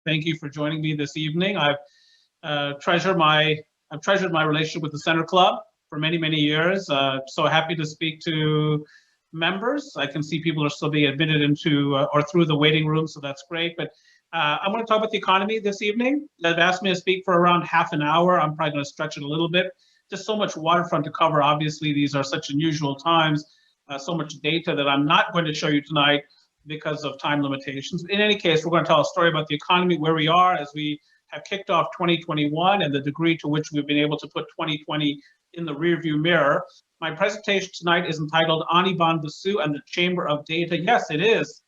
Thank you for joining me this evening. I've treasured my relationship with the Center Club for many, many years. So happy to speak to members. I can see people are still being admitted into or through the waiting room, so that's great. But I'm going to talk about the economy this evening. They've asked me to speak for around half an hour. I'm probably going to stretch it a little bit. Just so much waterfront to cover. Obviously, these are such unusual times, so much data that I'm not going to show you tonight because of time limitations. In any case, we're going to tell a story about the economy, where we are as we have kicked off 2021 and the degree to which we've been able to put 2020 in the rearview mirror. My presentation tonight is entitled Anirban, Basu, and the Chamber of Data. Yes, it is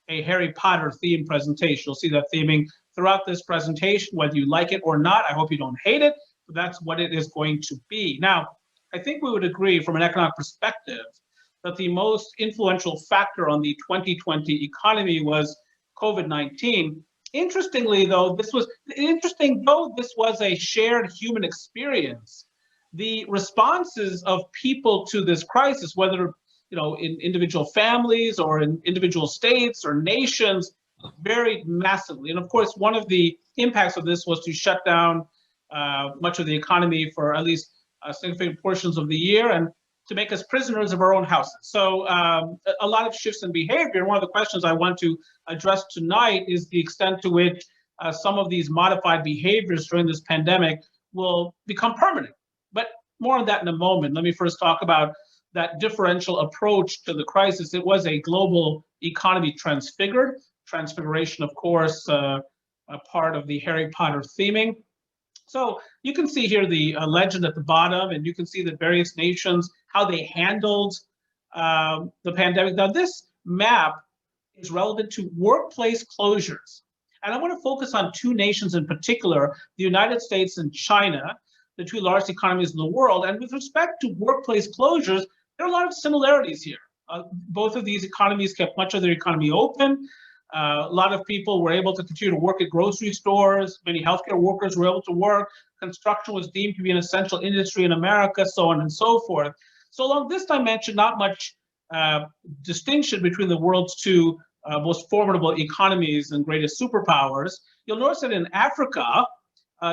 a Harry Potter themed presentation. You'll see that theming throughout this presentation, whether you like it or not. I hope you don't hate it, but that's what it is going to be. Now, I think we would agree from an economic perspective that the most influential factor on the 2020 economy was COVID-19. Interestingly, though, this was a shared human experience, the responses of people to this crisis, whether in individual families or in individual states or nations, varied massively. And of course, one of the impacts of this was to shut down much of the economy for at least significant portions of the year, and to make us prisoners of our own houses. So a lot of shifts in behavior. And one of the questions I want to address tonight is the extent to which some of these modified behaviors during this pandemic will become permanent. But more on that in a moment. Let me first talk about that differential approach to the crisis. It was a global economy transfigured. Transfiguration, of course, a part of the Harry Potter theming. So you can see here the legend at the bottom, and you can see that various nations, how they handled the pandemic. Now, this map is relevant to workplace closures. And I want to focus on two nations in particular, the United States and China, the two largest economies in the world. And with respect to workplace closures, there are a lot of similarities here. Both of these economies kept much of their economy open. A lot of people were able to continue to work at grocery stores. Many healthcare workers were able to work. Construction was deemed to be an essential industry in America, so on and so forth. So along this dimension, not much distinction between the world's two most formidable economies and greatest superpowers. You'll notice that in Africa,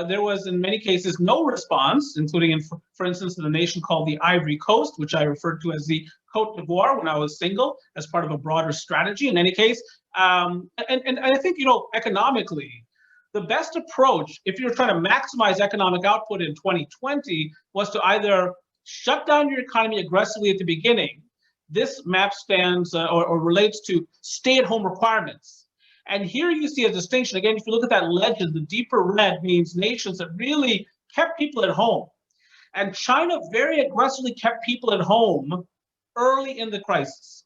there was in many cases no response, including, for instance, in a nation called the Ivory Coast, which I referred to as the Côte d'Ivoire when I was single, as part of a broader strategy. In any case, and I think, economically, the best approach, if you're trying to maximize economic output in 2020, was to either shut down your economy aggressively at the beginning. This map stands or relates to stay-at-home requirements. And here you see a distinction. Again, if you look at that legend, the deeper red means nations that really kept people at home. And China very aggressively kept people at home early in the crisis.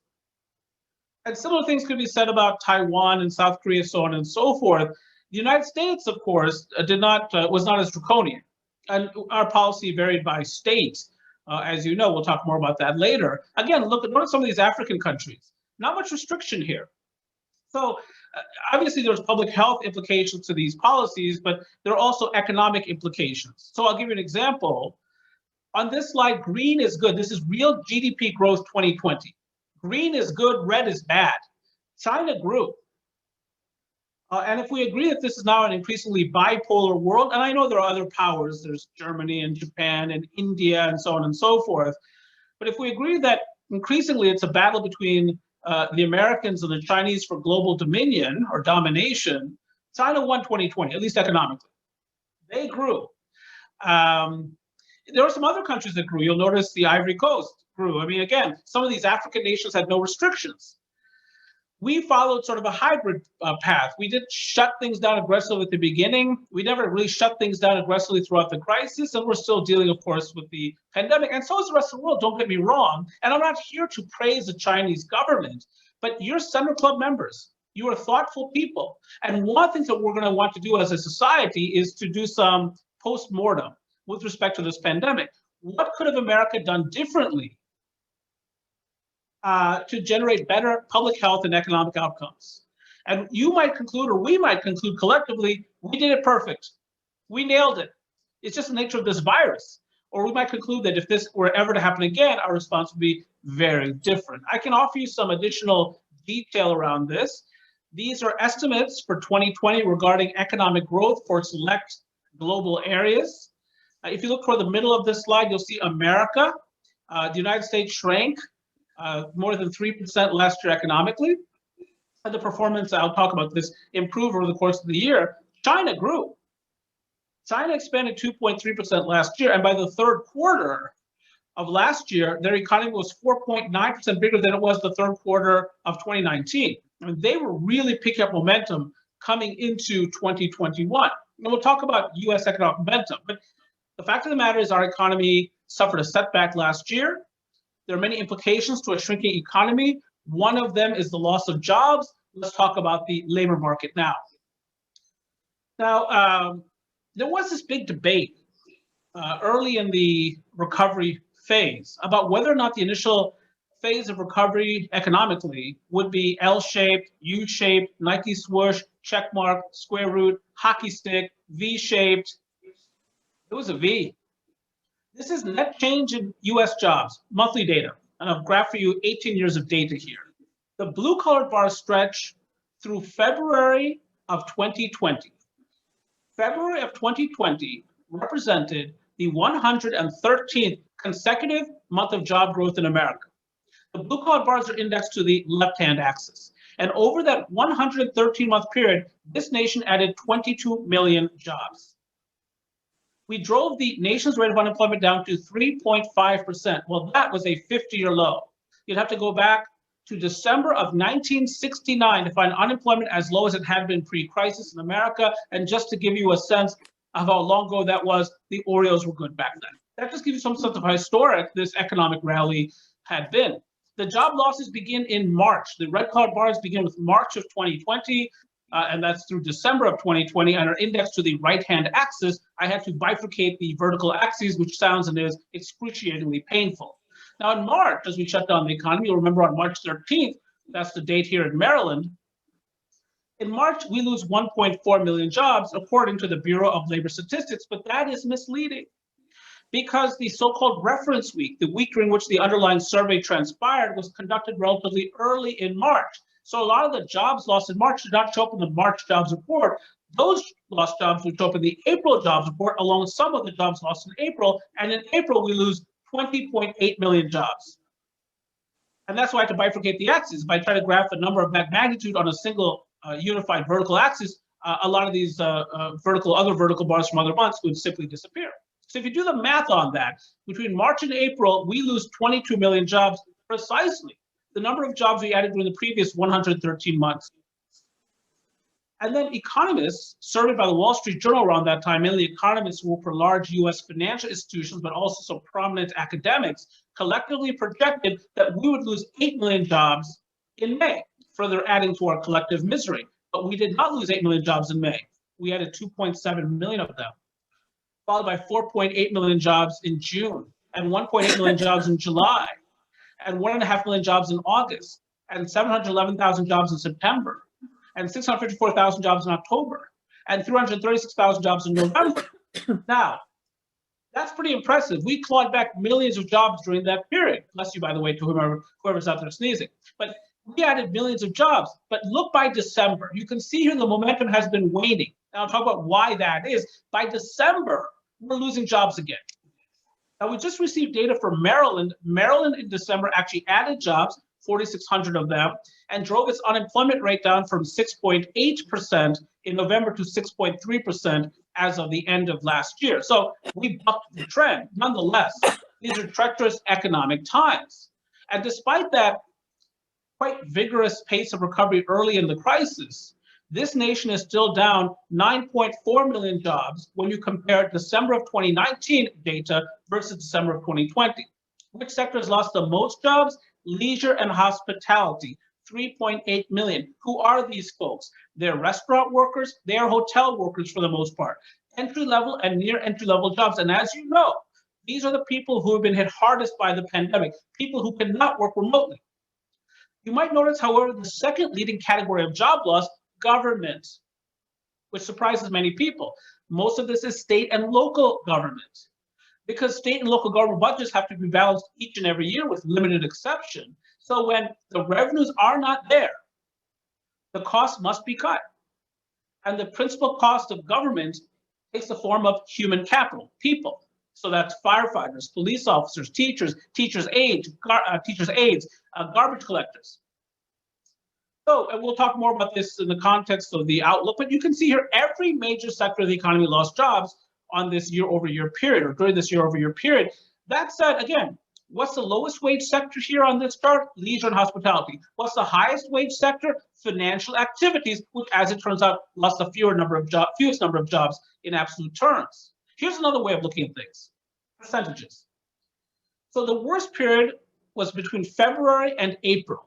And similar things could be said about Taiwan and South Korea, so on and so forth. The United States, of course, was not as draconian. And our policy varied by state. As you know, we'll talk more about that later. Again, look at some of these African countries. Not much restriction here. So obviously there's public health implications to these policies, but there are also economic implications. So I'll give you an example. On this slide, green is good. This is real GDP growth 2020. Green is good, red is bad. China grew. And if we agree that this is now an increasingly bipolar world, and I know there are other powers, there's Germany and Japan and India and so on and so forth, but if we agree that increasingly it's a battle between the Americans and the Chinese for global dominion or domination, China won 2020, at least economically. They grew. There are some other countries that grew. You'll notice the Ivory Coast grew. I mean, again, some of these African nations had no restrictions. We followed sort of a hybrid path. We didn't shut things down aggressively at the beginning. We never really shut things down aggressively throughout the crisis. And we're still dealing, of course, with the pandemic. And so is the rest of the world, don't get me wrong. And I'm not here to praise the Chinese government, but you're Center Club members. You are thoughtful people. And one of the things that we're going to want to do as a society is to do some post-mortem with respect to this pandemic. What could have America done differently to generate better public health and economic outcomes? And you might conclude, or we might conclude collectively, we did it perfect. We nailed it. It's just the nature of this virus. Or we might conclude that if this were ever to happen again, our response would be very different. I can offer you some additional detail around this. These are estimates for 2020 regarding economic growth for select global areas. If you look toward the middle of this slide, you'll see America. The United States shrank more than 3% last year economically. And the performance, I'll talk about this, improved over the course of the year. China grew. China expanded 2.3% last year, and by the third quarter of last year, their economy was 4.9% bigger than it was the third quarter of 2019. I mean, they were really picking up momentum coming into 2021. And we'll talk about US economic momentum, but the fact of the matter is our economy suffered a setback last year. There are many implications to a shrinking economy. One of them is the loss of jobs. Let's talk about the labor market now. Now, there was this big debate early in the recovery phase about whether or not the initial phase of recovery economically would be L-shaped, U-shaped, Nike swoosh, check mark, square root, hockey stick, V-shaped. It was a V. This is net change in US jobs, monthly data. And I've graphed for you 18 years of data here. The blue colored bars stretch through February of 2020. February of 2020 represented the 113th consecutive month of job growth in America. The blue colored bars are indexed to the left-hand axis. And over that 113-month period, this nation added 22 million jobs. We drove the nation's rate of unemployment down to 3.5%. Well, that was a 50-year low. You'd have to go back to December of 1969 to find unemployment as low as it had been pre-crisis in America. And just to give you a sense of how long ago that was, the Oreos were good back then. That just gives you some sense of how historic this economic rally had been. The job losses begin in March. The red colored bars begin with March of 2020, and that's through December of 2020, and are indexed to the right-hand axis. I had to bifurcate the vertical axes, which sounds and is excruciatingly painful. Now, in March, as we shut down the economy, you'll remember on March 13th, that's the date here in Maryland. In March, we lose 1.4 million jobs, according to the Bureau of Labor Statistics, but that is misleading because the so-called reference week, the week during which the underlying survey transpired, was conducted relatively early in March. So a lot of the jobs lost in March did not show up in the March jobs report. Those lost jobs would show up in the April jobs report, along with some of the jobs lost in April. And in April, we lose 20.8 million jobs. And that's why I had to bifurcate the axes. If I try to graph a number of that magnitude on a single unified vertical axis, a lot of these other vertical bars from other months would simply disappear. So if you do the math on that, between March and April, we lose 22 million jobs, precisely the number of jobs we added during the previous 113 months. And then economists surveyed by the Wall Street Journal around that time, mainly economists who work for large US financial institutions, but also some prominent academics, collectively projected that we would lose 8 million jobs in May, further adding to our collective misery. But we did not lose 8 million jobs in May. We added 2.7 million of them, followed by 4.8 million jobs in June, and 1.8 million jobs in July, and 1.5 million jobs in August, and 711,000 jobs in September, and 654,000 jobs in October, and 336,000 jobs in November. Now, that's pretty impressive. We clawed back millions of jobs during that period. Bless you, by the way, to whoever's out there sneezing. But we added millions of jobs. But look by December. You can see here the momentum has been waning. Now I'll talk about why that is. By December, we're losing jobs again. Now, we just received data from Maryland. Maryland in December actually added jobs, 4,600 of them, and drove its unemployment rate down from 6.8% in November to 6.3% as of the end of last year. So we bucked the trend. Nonetheless, these are treacherous economic times. And despite that quite vigorous pace of recovery early in the crisis, this nation is still down 9.4 million jobs when you compare December of 2019 data versus December of 2020. Which sectors lost the most jobs? Leisure and hospitality, 3.8 million. Who are these folks? They're restaurant workers, they are hotel workers for the most part. Entry-level and near entry-level jobs. And as you know, these are the people who have been hit hardest by the pandemic, people who cannot work remotely. You might notice, however, the second leading category of job loss, government, which surprises many people. Most of this is state and local government, because state and local government budgets have to be balanced each and every year with limited exception. So when the revenues are not there, the cost must be cut. And the principal cost of government takes the form of human capital, people. So that's firefighters, police officers, teachers' aides, garbage collectors. So, and we'll talk more about this in the context of the outlook, but you can see here every major sector of the economy lost jobs on this year-over-year period, or during this year-over-year period. That said, again, what's the lowest wage sector here on this chart? Leisure and hospitality. What's the highest wage sector? Financial activities, which, as it turns out, lost the fewest number of jobs in absolute terms. Here's another way of looking at things: percentages. So the worst period was between February and April.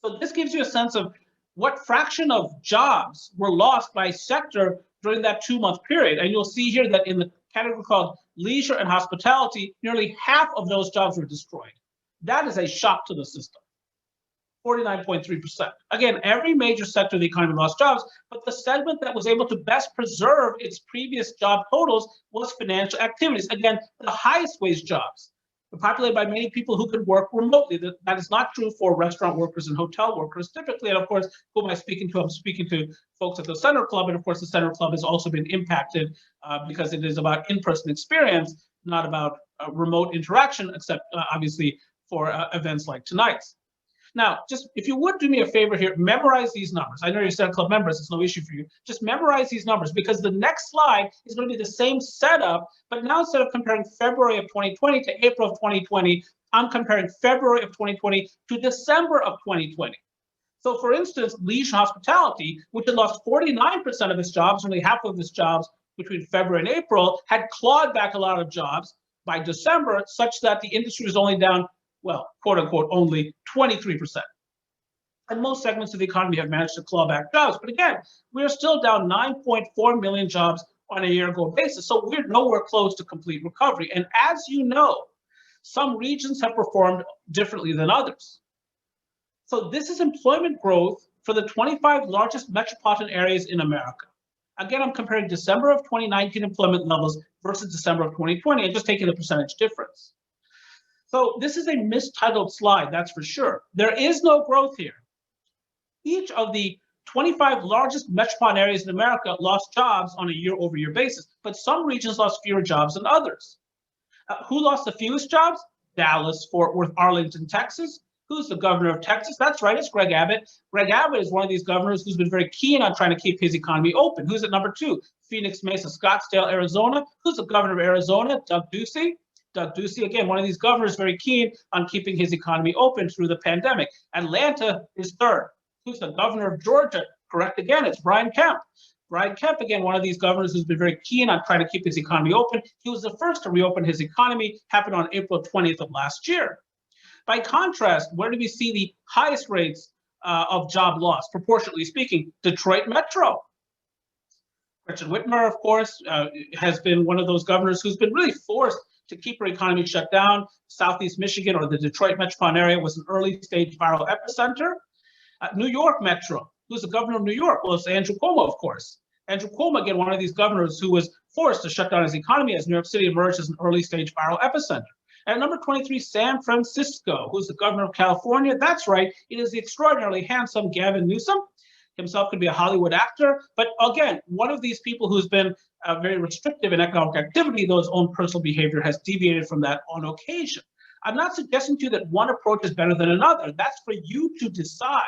So this gives you a sense of what fraction of jobs were lost by sector during that 2-month period. And you'll see here that in the category called leisure and hospitality, nearly half of those jobs were destroyed. That is a shock to the system. 49.3%. Again, every major sector of the economy lost jobs, but the segment that was able to best preserve its previous job totals was financial activities. Again, the highest wage jobs, populated by many people who could work remotely. That is not true for restaurant workers and hotel workers typically. And of course, who am I speaking to? I'm speaking to folks at the Center Club. And of course, the Center Club has also been impacted because it is about in-person experience, not about remote interaction, except obviously for events like tonight's. Now, just if you would do me a favor here, memorize these numbers. I know you're Center Club members, it's no issue for you. Just memorize these numbers, because the next slide is going to be the same setup, but now instead of comparing February of 2020 to April of 2020, I'm comparing February of 2020 to December of 2020. So for instance, leisure hospitality, which had lost 49% of its jobs, nearly half of its jobs between February and April, had clawed back a lot of jobs by December, such that the industry was only down, well, quote unquote, only 23%. And most segments of the economy have managed to claw back jobs. But again, we're still down 9.4 million jobs on a year-ago basis. So we're nowhere close to complete recovery. And as you know, some regions have performed differently than others. So this is employment growth for the 25 largest metropolitan areas in America. Again, I'm comparing December of 2019 employment levels versus December of 2020 and just taking the percentage difference. So this is a mistitled slide, that's for sure. There is no growth here. Each of the 25 largest metropolitan areas in America lost jobs on a year-over-year basis, but some regions lost fewer jobs than others. Who lost the fewest jobs? Dallas, Fort Worth, Arlington, Texas. Who's the governor of Texas? That's right, it's Greg Abbott. Greg Abbott is one of these governors who's been very keen on trying to keep his economy open. Who's at number 2? Phoenix, Mesa, Scottsdale, Arizona. Who's the governor of Arizona? Doug Ducey. Doug Ducey, again, one of these governors very keen on keeping his economy open through the pandemic. Atlanta is 3rd. Who's the governor of Georgia? Correct again, it's Brian Kemp. Brian Kemp, again, one of these governors who's been very keen on trying to keep his economy open. He was the first to reopen his economy, happened on April 20th of last year. By contrast, where do we see the highest rates of job loss, proportionately speaking? Detroit Metro. Gretchen Whitmer, of course, has been one of those governors who's been really forced to keep her economy shut down. Southeast Michigan, or the Detroit metropolitan area, was an early stage viral epicenter. New York Metro, who's the governor of New York? Well, it's Andrew Cuomo, of course. Andrew Cuomo, again, one of these governors who was forced to shut down his economy as New York City emerged as an early stage viral epicenter. And number 23, San Francisco, who's the governor of California. That's right, it is the extraordinarily handsome Gavin Newsom. Himself could be a Hollywood actor, but again, one of these people who's been very restrictive in economic activity, though his own personal behavior has deviated from that on occasion. I'm not suggesting to you that one approach is better than another. That's for you to decide.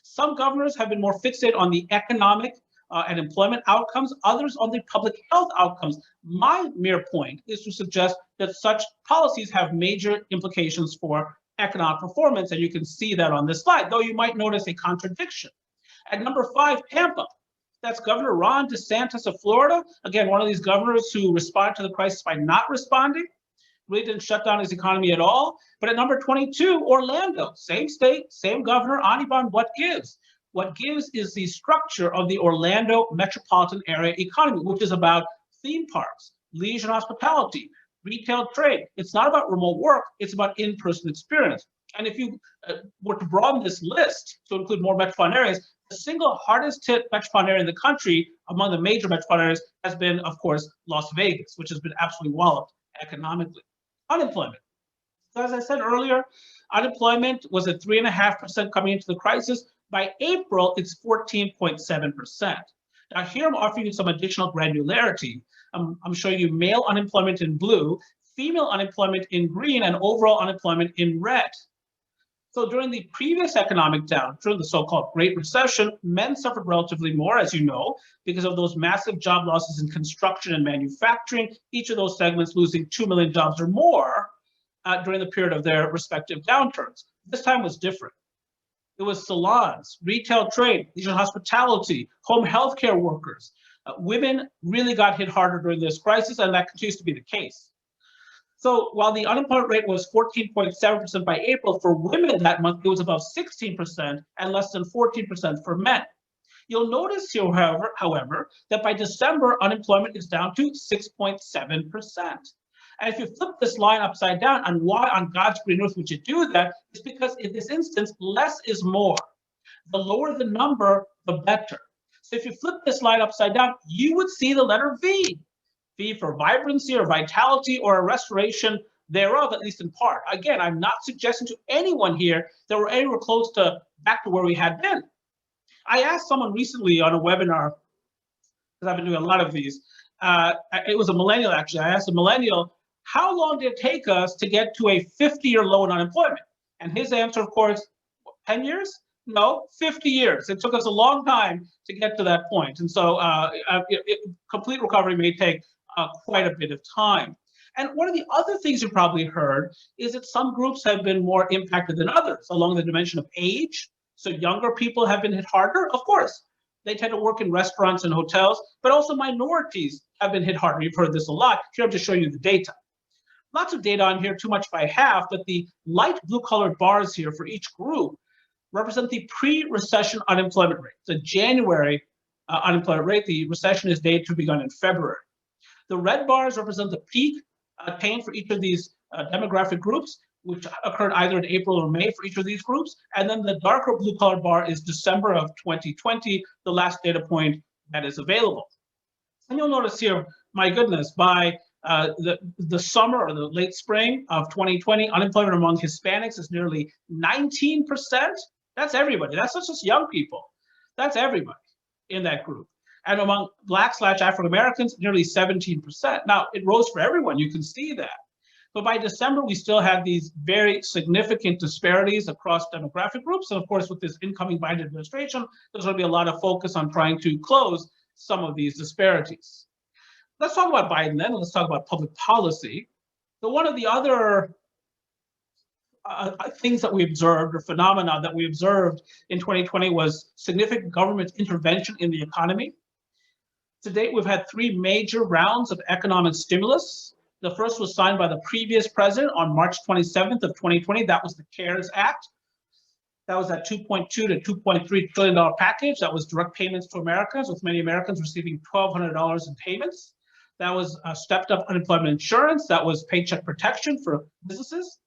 Some governors have been more fixated on the economic and employment outcomes, others on the public health outcomes. My mere point is to suggest that such policies have major implications for economic performance, and you can see that on this slide, though you might notice a contradiction. At number 5, Tampa. That's Governor Ron DeSantis of Florida. Again, one of these governors who responded to the crisis by not responding, really didn't shut down his economy at all. But at number 22, Orlando, same state, same governor, Anirban. What gives? What gives is the structure of the Orlando metropolitan area economy, which is about theme parks, leisure and hospitality, retail trade. It's not about remote work, it's about in-person experience. And if you were to broaden this list to include more metropolitan areas, the single hardest hit metropolitan area in the country among the major metropolitan areas has been, of course, Las Vegas, which has been absolutely walloped economically. Unemployment. So as I said earlier, unemployment was at 3.5% coming into the crisis. By April, it's 14.7%. Now here I'm offering you some additional granularity. I'm showing you male unemployment in blue, female unemployment in green, and overall unemployment in red. So during the previous economic downturn, the so-called Great Recession, men suffered relatively more, as you know, because of those massive job losses in construction and manufacturing, each of those segments losing 2 million jobs or more during the period of their respective downturns. This time was different. It was salons, retail trade, leisure hospitality, home healthcare workers. Women really got hit harder during this crisis, and that continues to be the case. So while the unemployment rate was 14.7% by April, for women that month, it was above 16% and less than 14% for men. You'll notice here, however, that by December, unemployment is down to 6.7%. And if you flip this line upside down, and why on God's green earth would you do that? It's because in this instance, less is more. The lower the number, the better. So if you flip this line upside down, you would see the letter V. V for vibrancy or vitality or a restoration thereof, at least in part. Again, I'm not suggesting to anyone here that we're anywhere close to back to where we had been. I asked someone recently on a webinar, because I've been doing a lot of these, it was a millennial actually, I asked a millennial, how long did it take us to get to a 50-year low in unemployment? And his answer, of course, 10 years? No, 50 years. It took us a long time to get to that point. And so complete recovery may take quite a bit of time. And one of the other things you probably heard is that some groups have been more impacted than others along the dimension of age. So younger people have been hit harder, of course. They tend to work in restaurants and hotels, but also minorities have been hit harder. You've heard this a lot. Here I'm just showing you the data. Lots of data on here, too much by half, but the light blue colored bars here for each group represent the pre-recession unemployment rate. The January unemployment rate, the recession is dated to have begun in February. The red bars represent the peak attained for each of these demographic groups, which occurred either in April or May for each of these groups. And then the darker blue colored bar is December of 2020, the last data point that is available. And you'll notice here, my goodness, by the summer or the late spring of 2020, unemployment among Hispanics is nearly 19%. That's everybody. That's not just young people. That's everybody in that group. And among Black/African Americans, nearly 17%. Now, it rose for everyone. You can see that. But by December, we still had these very significant disparities across demographic groups. And of course, with this incoming Biden administration, there's going to be a lot of focus on trying to close some of these disparities. Let's talk about Biden then, and let's talk about public policy. So one of the other things that we observed, or phenomena that we observed in 2020, was significant government intervention in the economy. To date, we've had 3 major rounds of economic stimulus. The first was signed by the previous president on March 27th of 2020. That was the CARES Act. That was that $2.2 to $2.3 trillion package. That was direct payments to Americans, with many Americans receiving $1,200 in payments. That was stepped up unemployment insurance. That was paycheck protection for businesses.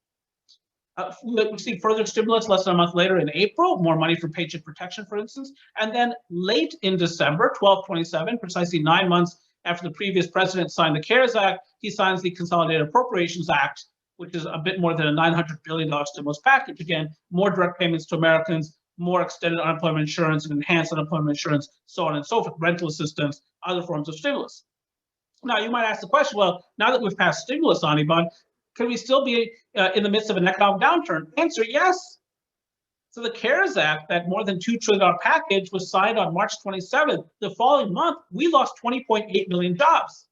We received further stimulus less than a month later in April, more money for paycheck protection, for instance. And then late in December, 12/27, precisely 9 months after the previous president signed the CARES Act, he signs the Consolidated Appropriations Act, which is a bit more than a $900 billion stimulus package. Again, more direct payments to Americans, more extended unemployment insurance and enhanced unemployment insurance, so on and so forth, rental assistance, other forms of stimulus. Now, you might ask the question, well, now that we've passed stimulus, Anirban, can we still be in the midst of an economic downturn? Answer, yes. So the CARES Act, that more than $2 trillion package, was signed on March 27th. The following month, we lost 20.8 million jobs.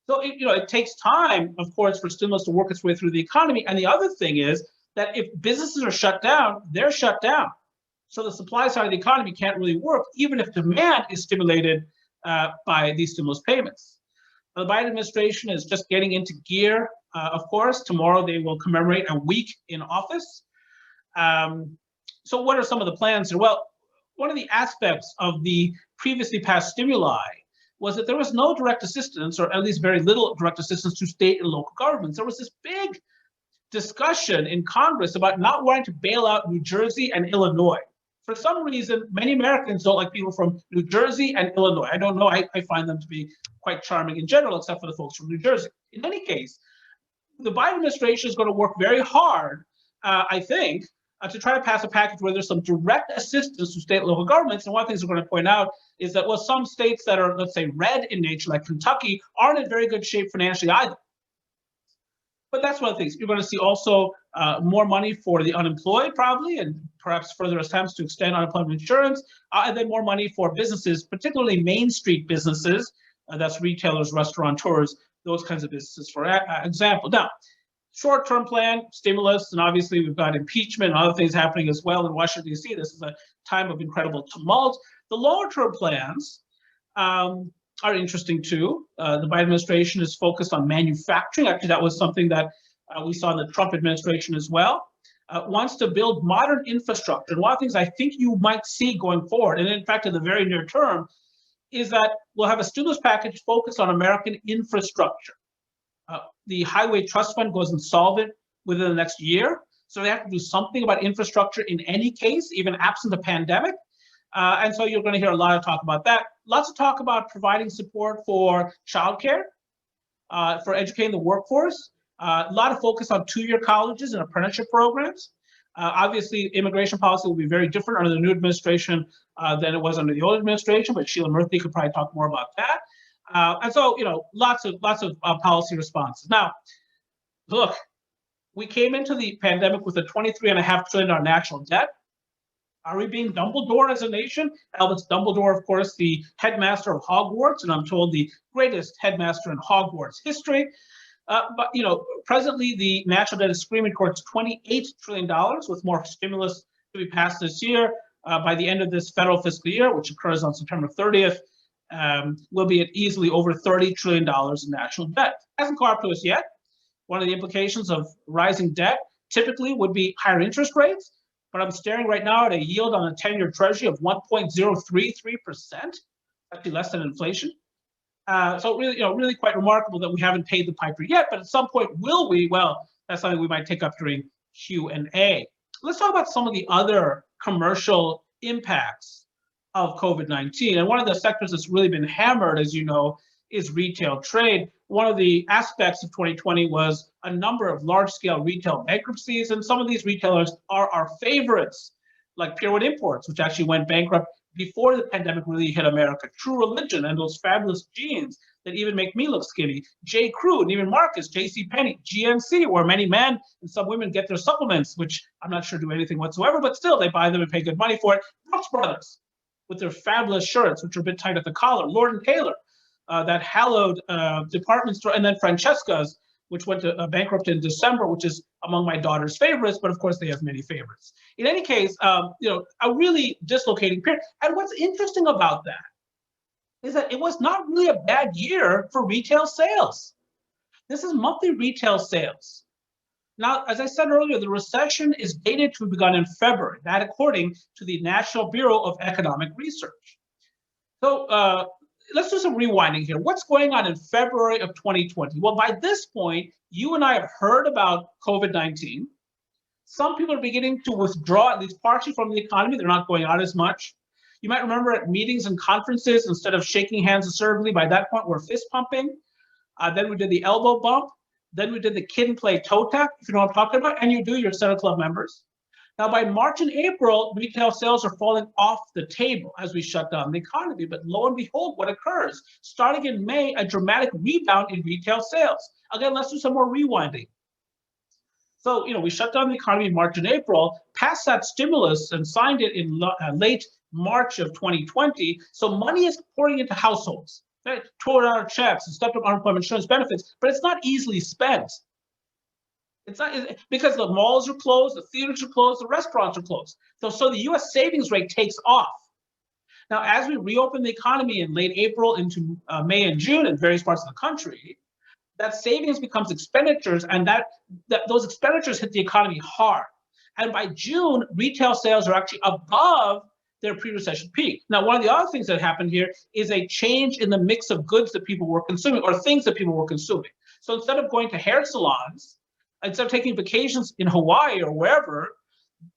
So it takes time, of course, for stimulus to work its way through the economy. And the other thing is that if businesses are shut down, they're shut down. So the supply side of the economy can't really work, even if demand is stimulated by these stimulus payments. The Biden administration is just getting into gear. Of course, tomorrow they will commemorate a week in office. So what are some of the plans here? Well, one of the aspects of the previously passed stimuli was that there was no direct assistance, or at least very little direct assistance, to state and local governments. There was this big discussion in Congress about not wanting to bail out New Jersey and Illinois. For some reason, many Americans don't like people from New Jersey and Illinois. I don't know, I find them to be quite charming in general, except for the folks from New Jersey. In any case, the Biden administration is going to work very hard, I think, to try to pass a package where there's some direct assistance to state and local governments. And one of the things we're going to point out is that, well, some states that are, let's say, red in nature, like Kentucky, aren't in very good shape financially either. But that's one of the things. You're going to see also more money for the unemployed, probably, and perhaps further attempts to extend unemployment insurance, and then more money for businesses, particularly Main Street businesses, that's retailers, restaurateurs, those kinds of businesses, for example. Now, short-term plan, stimulus, and obviously we've got impeachment and other things happening as well in Washington, D.C. This is a time of incredible tumult. The longer-term plans are interesting too. The Biden administration is focused on manufacturing. Actually, that was something that we saw in the Trump administration as well. Wants to build modern infrastructure. And one of the things I think you might see going forward, and in fact in the very near term, is that we'll have a stimulus package focused on American infrastructure. The Highway Trust Fund goes insolvent within the next year. So they have to do something about infrastructure in any case, even absent a pandemic. And so you're going to hear a lot of talk about that. Lots of talk about providing support for childcare, for educating the workforce. A lot of focus on two-year colleges and apprenticeship programs. Obviously, immigration policy will be very different under the new administration than it was under the old administration, but Sheila Murthy could probably talk more about that. And so, lots of policy responses. Now, look, we came into the pandemic with a $23.5 trillion national debt. Are we being Dumbledore as a nation? Albus Dumbledore, of course, the headmaster of Hogwarts, and I'm told the greatest headmaster in Hogwarts history. But presently the national debt is screaming towards $28 trillion, with more stimulus to be passed this year. By the end of this federal fiscal year, which occurs on September 30th, will be at easily over $30 trillion in national debt. Hasn't caught up to us yet. One of the implications of rising debt typically would be higher interest rates, but I'm staring right now at a yield on a 10-year treasury of 1.033%, actually less than inflation. So really, really quite remarkable that we haven't paid the piper yet, but at some point will we? Well, that's something we might take up during Q&A. Let's talk about some of the other commercial impacts of COVID-19. And one of the sectors that's really been hammered, as you know, is retail trade. One of the aspects of 2020 was a number of large-scale retail bankruptcies, and some of these retailers are our favorites, like Pier 1 Imports, which actually went bankrupt before the pandemic really hit America. True Religion and those fabulous jeans that even make me look skinny. J. Crew, and even Marcus, JCPenney, GNC, where many men and some women get their supplements, which I'm not sure do anything whatsoever, but still they buy them and pay good money for it. Brooks Brothers, with their fabulous shirts, which are a bit tight at the collar. Lord & Taylor, that hallowed department store, and then Francesca's, which went to bankrupt in December, which is among my daughter's favorites, but of course they have many favorites. In any case, a really dislocating period. And what's interesting about that is that it was not really a bad year for retail sales. This is monthly retail sales. Now, as I said earlier, the recession is dated to have begun in February, that according to the National Bureau of Economic Research. So let's do some rewinding here. What's going on in February of 2020? Well, by this point, you and I have heard about COVID-19. Some people are beginning to withdraw, at least partially, from the economy. They're not going out as much. You might remember at meetings and conferences, instead of shaking hands assertively, by that point, we're fist pumping. Then we did the elbow bump. Then we did the kid and play toe tap, if you know what I'm talking about, and you do, your Center Club members. Now, by March and April, retail sales are falling off the table as we shut down the economy. But lo and behold, what occurs? Starting in May, a dramatic rebound in retail sales. Again, let's do some more rewinding. So, we shut down the economy in March and April, passed that stimulus and signed it in late March of 2020. So money is pouring into households. Right? $200 checks and stepped up unemployment insurance benefits, but it's not easily spent. It's not because the malls are closed, the theaters are closed, the restaurants are closed. So the U.S. savings rate takes off. Now, as we reopen the economy in late April into May and June in various parts of the country, that savings becomes expenditures, and those expenditures hit the economy hard. And by June, retail sales are actually above their pre-recession peak. Now, one of the other things that happened here is a change in the mix of goods that people were consuming, or things that people were consuming. So instead of going to hair salons, instead of taking vacations in Hawaii or wherever,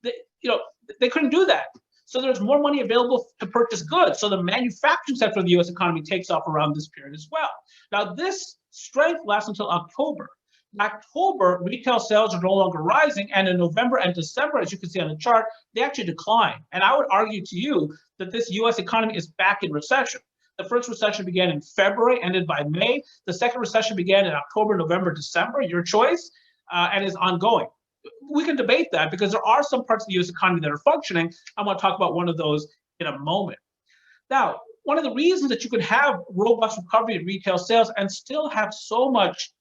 they couldn't do that. So there's more money available to purchase goods. So the manufacturing sector of the U.S. economy takes off around this period as well. Now, this strength lasts until October. October, retail sales are no longer rising, and in November and December, as you can see on the chart, they actually decline. And I would argue to you that this U.S. economy is back in recession. The first recession began in February, ended by May. The second recession began in October, November, December, your choice, and is ongoing. We can debate that because there are some parts of the U.S. economy that are functioning. I want to talk about one of those in a moment. Now, one of the reasons that you could have robust recovery in retail sales and still have so much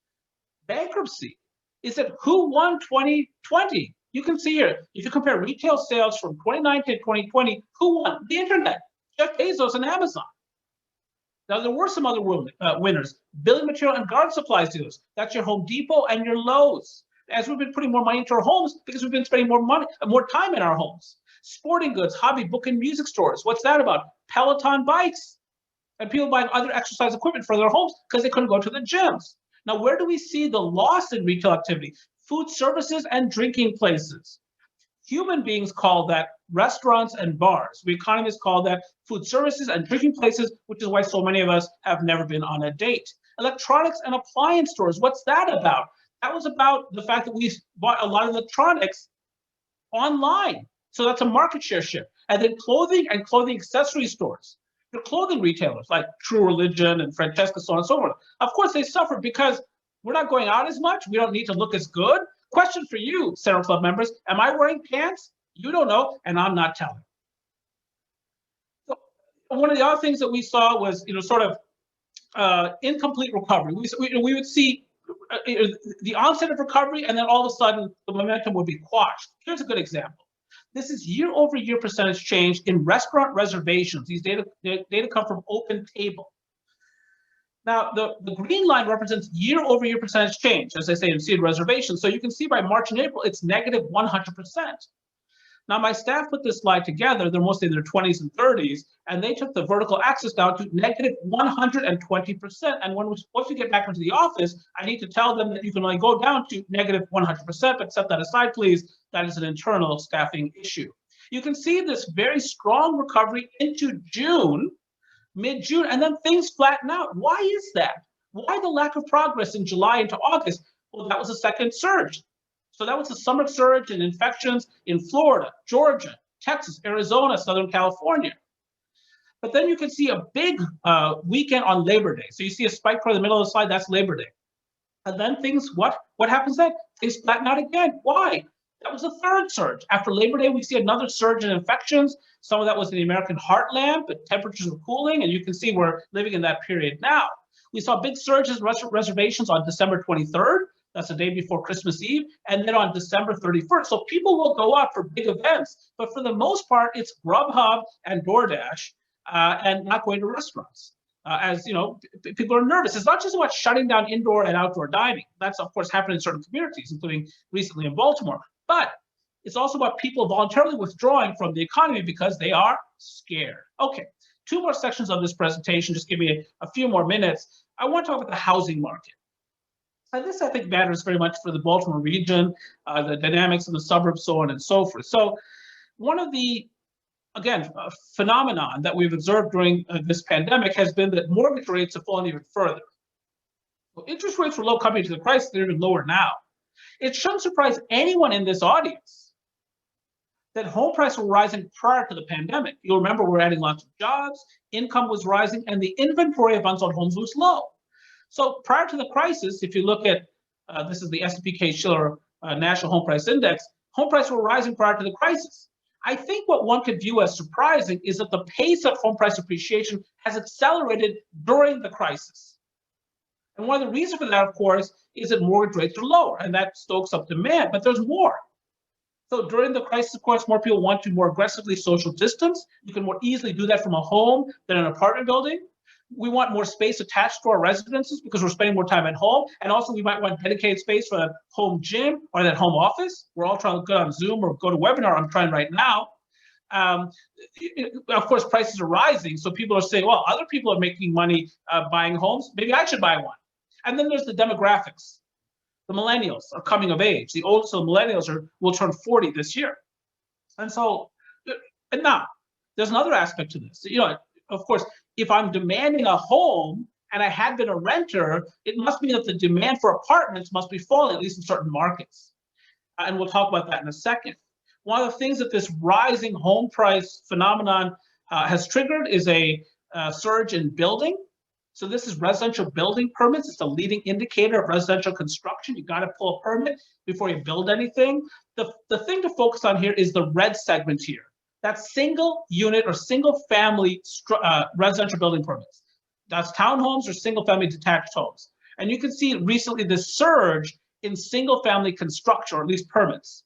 bankruptcy is that who won 2020? You can see here, if you compare retail sales from 2019 to 2020, who won? The internet, Jeff Bezos and Amazon. Now, there were some other winners, building material and garden supplies dealers. That's your Home Depot and your Lowe's. As we've been putting more money into our homes because we've been spending more time in our homes. Sporting goods, hobby, book, and music stores. What's that about? Peloton bikes. And people buying other exercise equipment for their homes because they couldn't go to the gyms. Now, where do we see the loss in retail activity? Food services and drinking places. Human beings call that restaurants and bars. We economists call that food services and drinking places, which is why so many of us have never been on a date. Electronics and appliance stores. What's that about? That was about the fact that we bought a lot of electronics online. So that's a market share shift. And then clothing and clothing accessory stores. The clothing retailers like True Religion and Francesca, so on and so forth. Of course, they suffered because we're not going out as much. We don't need to look as good. Question for you, Center Club members. Am I wearing pants? You don't know, and I'm not telling. So one of the other things that we saw was, sort of incomplete recovery. We would see the onset of recovery, and then all of a sudden the momentum would be quashed. Here's a good example. This is year-over-year percentage change in restaurant reservations. These data come from Open Table. Now, the green line represents year-over-year percentage change, as I say, in seed reservations. So you can see by March and April, it's negative 100%. Now, my staff put this slide together. They're mostly in their 20s and 30s, and they took the vertical axis down to negative 120%. And once we get back into the office, I need to tell them that you can only go down to negative 100%, but set that aside, please. That is an internal staffing issue. You can see this very strong recovery into June, mid-June, and then things flatten out. Why is that? Why the lack of progress in July into August? Well, that was a second surge. So that was the summer surge in infections in Florida, Georgia, Texas, Arizona, Southern California. But then you can see a big weekend on Labor Day. So you see a spike toward the middle of the slide, that's Labor Day. And then things, what happens then? Things flatten out again. Why? That was the third surge. After Labor Day, we see another surge in infections. Some of that was in the American heartland, but temperatures were cooling, and you can see we're living in that period now. We saw big surges in reservations on December 23rd. That's the day before Christmas Eve, and then on December 31st. So people will go out for big events, but for the most part, it's Grubhub and DoorDash and not going to restaurants. As you know, people are nervous. It's not just about shutting down indoor and outdoor dining. That's, of course, happened in certain communities, including recently in Baltimore. But it's also about people voluntarily withdrawing from the economy because they are scared. Okay, two more sections of this presentation. Just give me a few more minutes. I want to talk about the housing market. And this, I think, matters very much for the Baltimore region, the dynamics in the suburbs, so on and so forth. So one of the, again, phenomenon that we've observed during this pandemic has been that mortgage rates have fallen even further. Well, interest rates were low coming into the crisis, they're even lower now. It shouldn't surprise anyone in this audience that home prices were rising prior to the pandemic. You'll remember we're adding lots of jobs, income was rising, and the inventory of unsold homes was low. So prior to the crisis, if you look at, this is the S&P Case-Shiller National Home Price Index, home prices were rising prior to the crisis. I think what one could view as surprising is that the pace of home price appreciation has accelerated during the crisis. And one of the reasons for that, of course, is that mortgage rates are lower, and that stokes up demand, but there's more. So during the crisis, of course, more people want to more aggressively social distance. You can more easily do that from a home than an apartment building. We want more space attached to our residences because we're spending more time at home. And also we might want dedicated space for that home gym or that home office. We're all trying to go on Zoom or go to webinar. I'm trying right now. Of course, prices are rising. So people are saying, well, other people are making money buying homes. Maybe I should buy one. And then there's the demographics. The millennials are coming of age. The oldest of the millennials will turn 40 this year. And so, and now, there's another aspect to this. You know, of course, if I'm demanding a home and I had been a renter, it must mean that the demand for apartments must be falling, at least in certain markets. And we'll talk about that in a second. One of the things that this rising home price phenomenon has triggered is a surge in building. So this is residential building permits. It's a leading indicator of residential construction. You got to pull a permit before you build anything. The thing to focus on here is the red segment here. That's single unit or single family residential building permits. That's townhomes or single family detached homes. And you can see recently this surge in single family construction, or at least permits.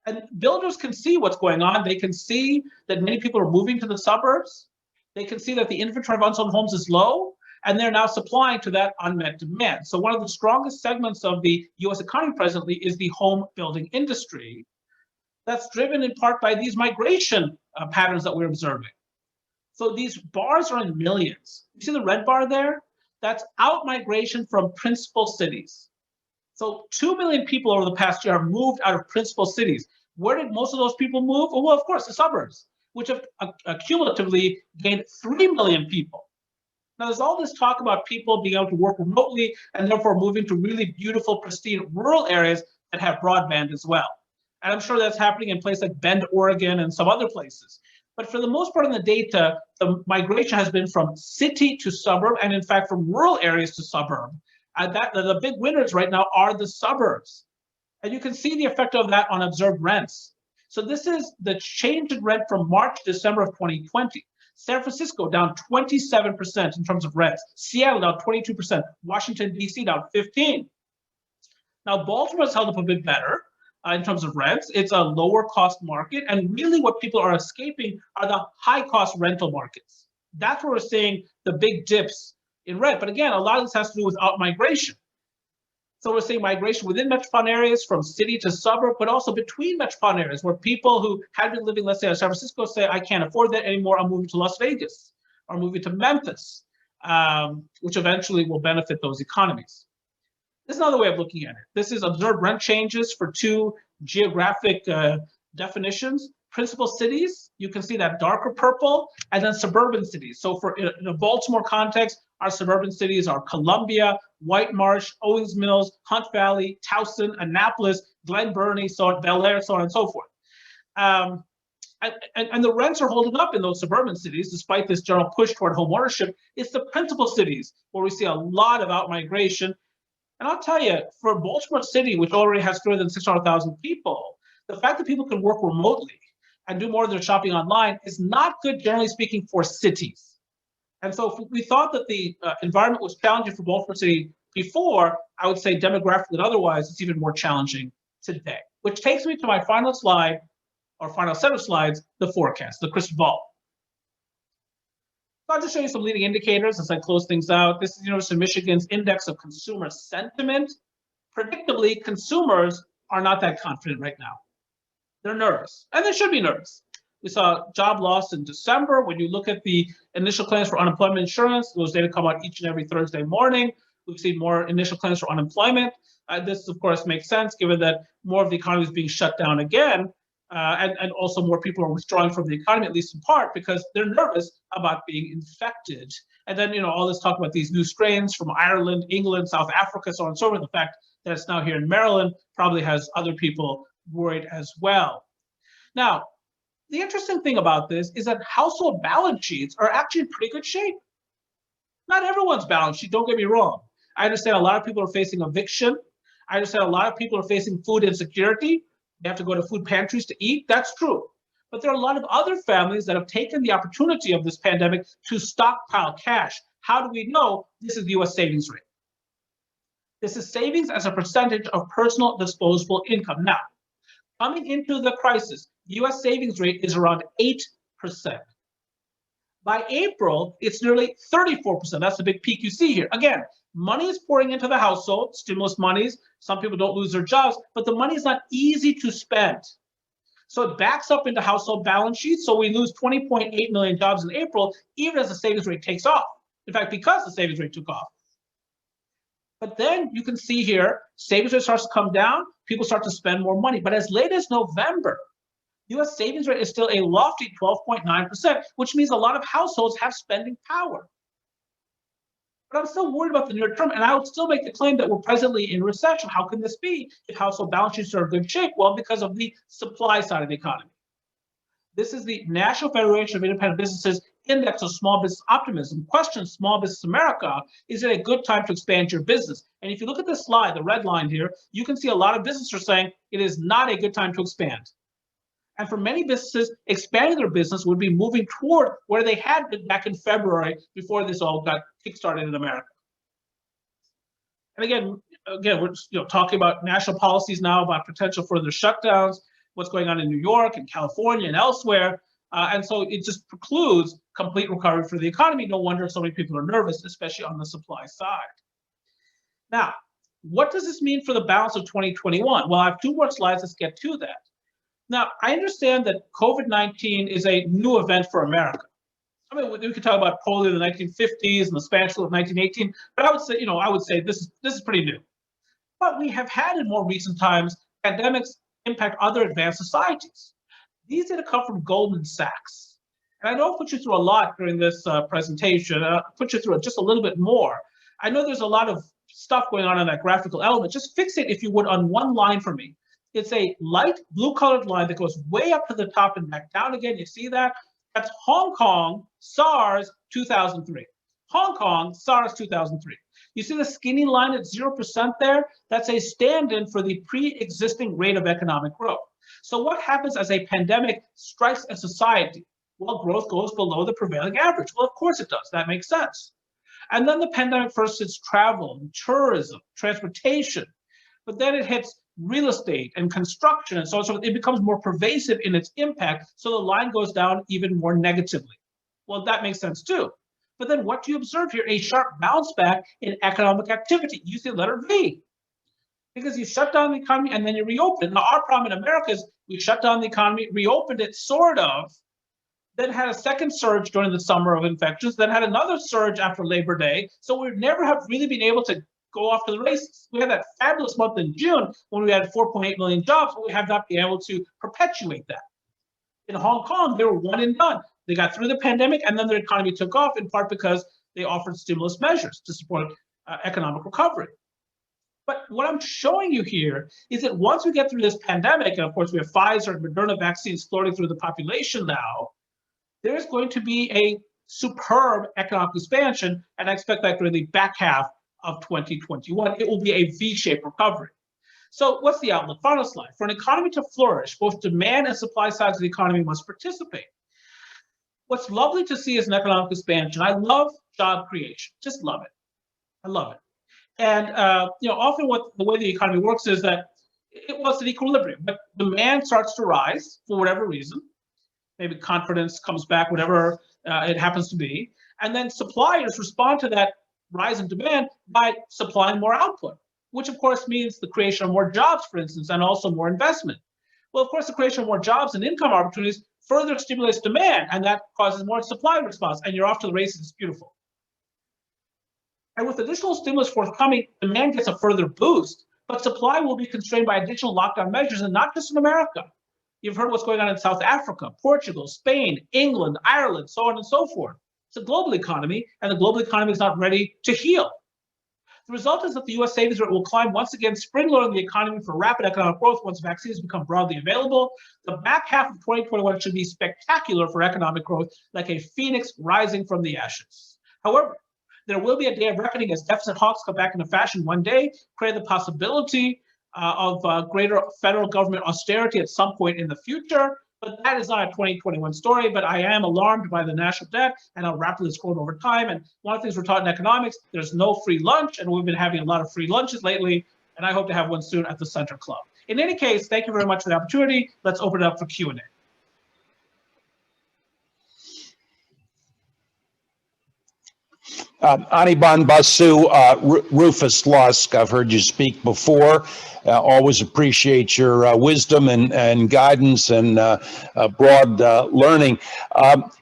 And builders can see what's going on. They can see that many people are moving to the suburbs. They can see that the inventory of unsold homes is low, and they're now supplying to that unmet demand. So one of the strongest segments of the US economy presently is the home building industry. That's driven in part by these migration patterns that we're observing. So these bars are in millions. You see the red bar there? That's out migration from principal cities. So 2 million people over the past year have moved out of principal cities. Where did most of those people move? Well, of course, the suburbs, which have cumulatively gained 3 million people. Now, there's all this talk about people being able to work remotely and therefore moving to really beautiful, pristine rural areas that have broadband as well. And I'm sure that's happening in places like Bend, Oregon, and some other places. But for the most part in the data, the migration has been from city to suburb, and in fact, from rural areas to suburb. And the big winners right now are the suburbs. And you can see the effect of that on observed rents. So this is the change in rent from March to December of 2020. San Francisco down 27% in terms of rents. Seattle down 22%. Washington, D.C. down 15%. Now, Baltimore has held up a bit better in terms of rents. It's a lower cost market. And really what people are escaping are the high cost rental markets. That's where we're seeing the big dips in rent. But again, a lot of this has to do with out-migration. So we're seeing migration within metropolitan areas from city to suburb, but also between metropolitan areas where people who had been living, let's say, in San Francisco say, I can't afford that anymore, I'm moving to Las Vegas or moving to Memphis, which eventually will benefit those economies. This is another way of looking at it. This is observed rent changes for two geographic definitions. Principal cities, you can see that darker purple, and then suburban cities. So for in a Baltimore context, our suburban cities are Columbia, White Marsh, Owings Mills, Hunt Valley, Towson, Annapolis, Glen Burnie, Bel Air, so on and so forth. And the rents are holding up in those suburban cities, despite this general push toward home ownership. It's the principal cities where we see a lot of out-migration. And I'll tell you, for Baltimore City, which already has fewer than 600,000 people, the fact that people can work remotely and do more of their shopping online is not good, generally speaking, for cities. And so if we thought that the environment was challenging for Baltimore City before, I would say demographically and otherwise, it's even more challenging today. Which takes me to my final slide, or final set of slides, the forecast, the crystal ball. So I'll just show you some leading indicators as I close things out. This is University of Michigan's Index of Consumer Sentiment. Predictably, consumers are not that confident right now. They're nervous, and they should be nervous. We saw job loss in December. When you look at the initial claims for unemployment insurance, those data come out each and every Thursday morning. We've seen more initial claims for unemployment. This, of course, makes sense given that more of the economy is being shut down again, and also more people are withdrawing from the economy, at least in part, because they're nervous about being infected. And then, all this talk about these new strains from Ireland, England, South Africa, so on and so forth. The fact that it's now here in Maryland probably has other people worried as well. Now, the interesting thing about this is that household balance sheets are actually in pretty good shape. Not everyone's balance sheet, don't get me wrong. I understand a lot of people are facing eviction. I understand a lot of people are facing food insecurity. They have to go to food pantries to eat. That's true. But there are a lot of other families that have taken the opportunity of this pandemic to stockpile cash. How do we know? This is the US savings rate. This is savings as a percentage of personal disposable income. Now, coming into the crisis, the US savings rate is around 8%. By April, it's nearly 34%. That's the big peak you see here. Again, money is pouring into the household, stimulus monies. Some people don't lose their jobs, but the money is not easy to spend. So it backs up into household balance sheets. So we lose 20.8 million jobs in April, even as the savings rate takes off. In fact, because the savings rate took off. But then you can see here, savings rate starts to come down, people start to spend more money. But as late as November, US savings rate is still a lofty 12.9%, which means a lot of households have spending power. But I'm still worried about the near term, and I would still make the claim that we're presently in recession. How can this be if household balance sheets are in good shape? Well, because of the supply side of the economy. This is the National Federation of Independent Businesses Index of Small Business Optimism. Question Small Business America, is it a good time to expand your business? And if you look at this slide, the red line here, you can see a lot of businesses are saying it is not a good time to expand. And for many businesses, expanding their business would be moving toward where they had been back in February before this all got kickstarted in America. And again, we're talking about national policies now about potential further shutdowns, what's going on in New York and California and elsewhere. And so it just precludes complete recovery for the economy. No wonder so many people are nervous, especially on the supply side. Now, what does this mean for the balance of 2021? Well, I have two more slides. Let's get to that. Now, I understand that COVID-19 is a new event for America. I mean, we could talk about polio in the 1950s and the Spanish flu of 1918, but I would say this is pretty new. But we have had in more recent times pandemics impact other advanced societies. These data come from Goldman Sachs. And I know I put you through a lot during this presentation. I'll put you through it just a little bit more. I know there's a lot of stuff going on in that graphical element. Just fixate, if you would, on one line for me. It's a light blue colored line that goes way up to the top and back down again. You see that? That's Hong Kong, SARS 2003. Hong Kong, SARS 2003. You see the skinny line at 0% there? That's a stand-in for the pre-existing rate of economic growth. So what happens as a pandemic strikes a society? Well, growth goes below the prevailing average. Well, of course it does. That makes sense. And then the pandemic first hits travel, tourism, transportation, but then it hits real estate and construction, and so on. So it becomes more pervasive in its impact, so the line goes down even more negatively. Well, that makes sense too. But then what do you observe here? A sharp bounce back in economic activity. You see letter V. Because you shut down the economy and then you reopen it. Now, our problem in America is we shut down the economy, reopened it sort of, then had a second surge during the summer of infections, then had another surge after Labor Day. So we never have really been able to go off to the races. We had that fabulous month in June when we had 4.8 million jobs, but we have not been able to perpetuate that. In Hong Kong, they were one and done. They got through the pandemic and then their economy took off, in part because they offered stimulus measures to support economic recovery. But what I'm showing you here is that once we get through this pandemic, and of course we have Pfizer and Moderna vaccines floating through the population now, there's going to be a superb economic expansion, and I expect that during the back half of 2021, it will be a V-shaped recovery. So what's the outlook? Final slide. For an economy to flourish, both demand and supply sides of the economy must participate. What's lovely to see is an economic expansion. I love job creation, just love it. I love it. And often the way the economy works is that it was an equilibrium, but demand starts to rise for whatever reason. Maybe confidence comes back, whatever it happens to be. And then suppliers respond to that rise in demand by supplying more output, which of course means the creation of more jobs, for instance, and also more investment. Well, of course, the creation of more jobs and income opportunities further stimulates demand, and that causes more supply response, and you're off to the races. It's beautiful. And with additional stimulus forthcoming, demand gets a further boost, but supply will be constrained by additional lockdown measures, and not just in America. You've heard what's going on in South Africa, Portugal, Spain, England, Ireland, so on and so forth. It's a global economy, and the global economy is not ready to heal. The result is that the U.S. savings rate will climb once again, spring-loading the economy for rapid economic growth once vaccines become broadly available. The back half of 2021 should be spectacular for economic growth, like a phoenix rising from the ashes. However, there will be a day of reckoning as deficit hawks come back into fashion one day, creating the possibility of greater federal government austerity at some point in the future. But that is not a 2021 story, but I am alarmed by the national debt, and I'll rapidly scroll over time. And one of the things we're taught in economics, there's no free lunch, and we've been having a lot of free lunches lately, and I hope to have one soon at the Center Club. In any case, thank you very much for the opportunity. Let's open it up for Q&A. Anirban, Basu, Rufus Lusk, I've heard you speak before. Always appreciate your wisdom and guidance and broad learning.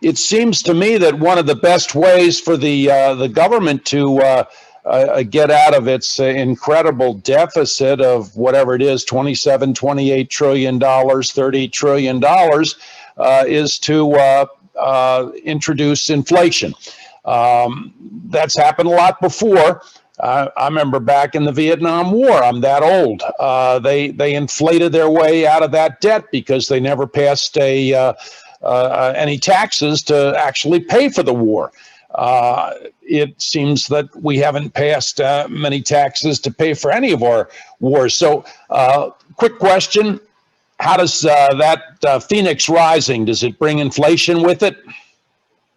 It seems to me that one of the best ways for the government to get out of its incredible deficit of whatever it is, $27, $28 trillion, $30 trillion, is to introduce inflation. That's happened a lot before. I remember back in the Vietnam War. I'm that old. They inflated their way out of that debt because they never passed any taxes to actually pay for the war. It seems that we haven't passed many taxes to pay for any of our wars. So, quick question. How does that Phoenix Rising, does it bring inflation with it?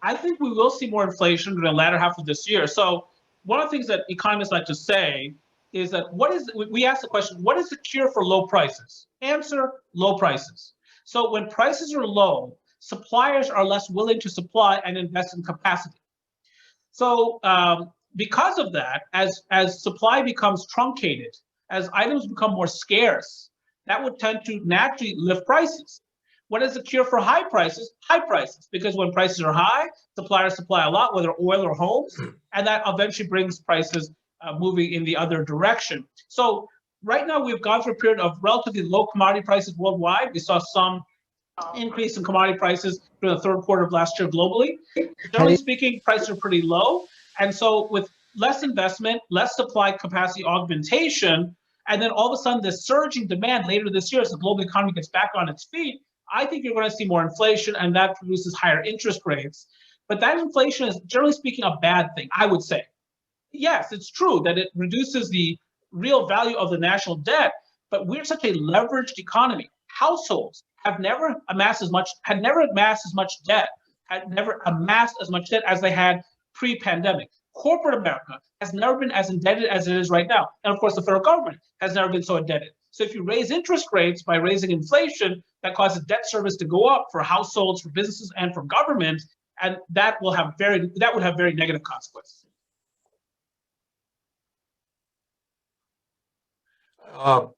I think we will see more inflation in the latter half of this year. So one of the things that economists like to say is that we ask the question, what is the cure for low prices? Answer, low prices. So when prices are low, suppliers are less willing to supply and invest in capacity. So because of that, as supply becomes truncated, as items become more scarce, that would tend to naturally lift prices. What is the cure for high prices? High prices, because when prices are high, suppliers supply a lot, whether oil or homes, and that eventually brings prices moving in the other direction. So right now we've gone through a period of relatively low commodity prices worldwide. We saw some increase in commodity prices during the third quarter of last year globally. Generally speaking, prices are pretty low. And so with less investment, less supply capacity augmentation, and then all of a sudden this surging demand later this year as the global economy gets back on its feet, I think you're going to see more inflation, and that produces higher interest rates. But that inflation is, generally speaking, a bad thing, I would say. Yes, it's true that it reduces the real value of the national debt, but we're such a leveraged economy. Households had never amassed as much debt as they had pre-pandemic. Corporate America has never been as indebted as it is right now. And of course, the federal government has never been so indebted. So if you raise interest rates by raising inflation, that causes debt service to go up for households, for businesses, and for government, and that would have very negative consequences. I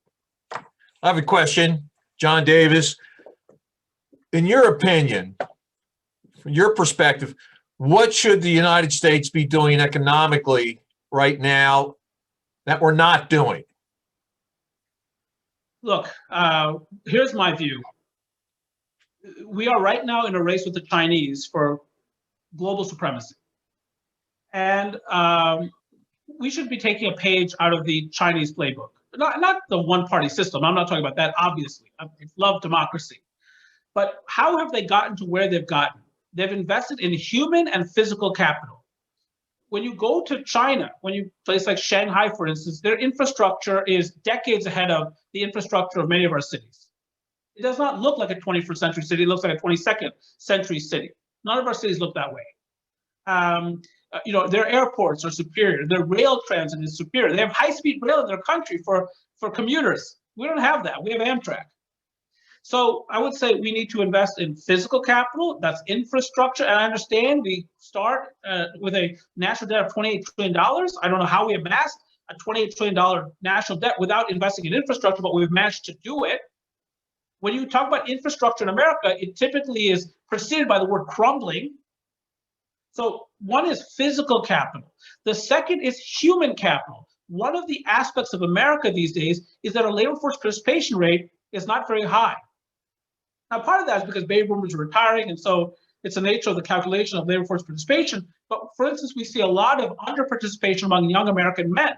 have a question, John Davis. In your opinion, from your perspective, what should the United States be doing economically right now that we're not doing? Look, here's my view. We are right now in a race with the Chinese for global supremacy. And we should be taking a page out of the Chinese playbook. Not the one-party system. I'm not talking about that, obviously. I love democracy. But how have they gotten to where they've gotten? They've invested in human and physical capital. When you go to China, place like Shanghai, for instance, their infrastructure is decades ahead of the infrastructure of many of our cities. It does not look like a 21st century city. It looks like a 22nd century city. None of our cities look that way. Their airports are superior. Their rail transit is superior. They have high-speed rail in their country for commuters. We don't have that. We have Amtrak. So I would say we need to invest in physical capital. That's infrastructure. And I understand we start with a national debt of $28 trillion. I don't know how we amassed a $28 trillion national debt without investing in infrastructure, but we've managed to do it. When you talk about infrastructure in America, it typically is preceded by the word crumbling. So one is physical capital. The second is human capital. One of the aspects of America these days is that our labor force participation rate is not very high. Now, part of that is because baby boomers are retiring, and so it's the nature of the calculation of labor force participation. But for instance, we see a lot of under-participation among young American men.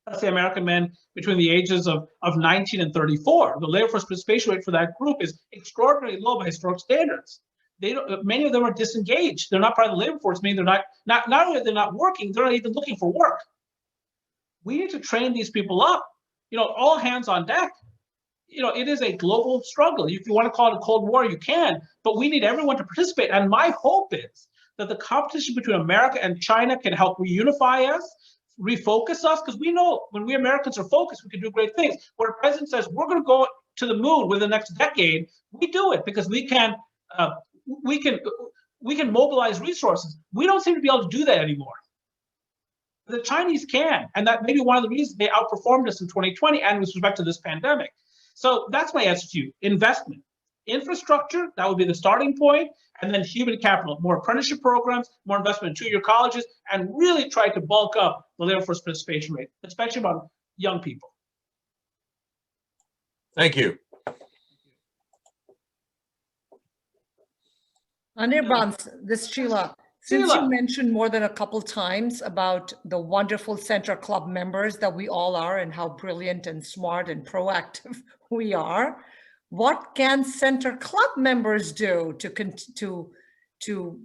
Let's say American men between the ages of 19 and 34. The labor force participation rate for that group is extraordinarily low by historic standards. Many of them are disengaged. They're not part of the labor force, meaning not only are they not working, they're not even looking for work. We need to train these people up. All hands on deck. It is a global struggle. If you want to call it a Cold War, you can, but we need everyone to participate. And my hope is that the competition between America and China can help reunify us, refocus us, because we know when we Americans are focused, we can do great things. When a president says we're going to go to the moon within the next decade, we do it because we can mobilize resources. We don't seem to be able to do that anymore. The Chinese can, and that may be one of the reasons they outperformed us in 2020 and with respect to this pandemic. So that's my answer to you. Investment. Infrastructure, that would be the starting point, and then human capital, more apprenticeship programs, more investment in two-year colleges, and really try to bulk up the labor force participation rate, especially among young people. Thank you. Anirban, this is Sheila. Since you mentioned more than a couple times about the wonderful Center Club members that we all are and how brilliant and smart and proactive we are, what can Center Club members do to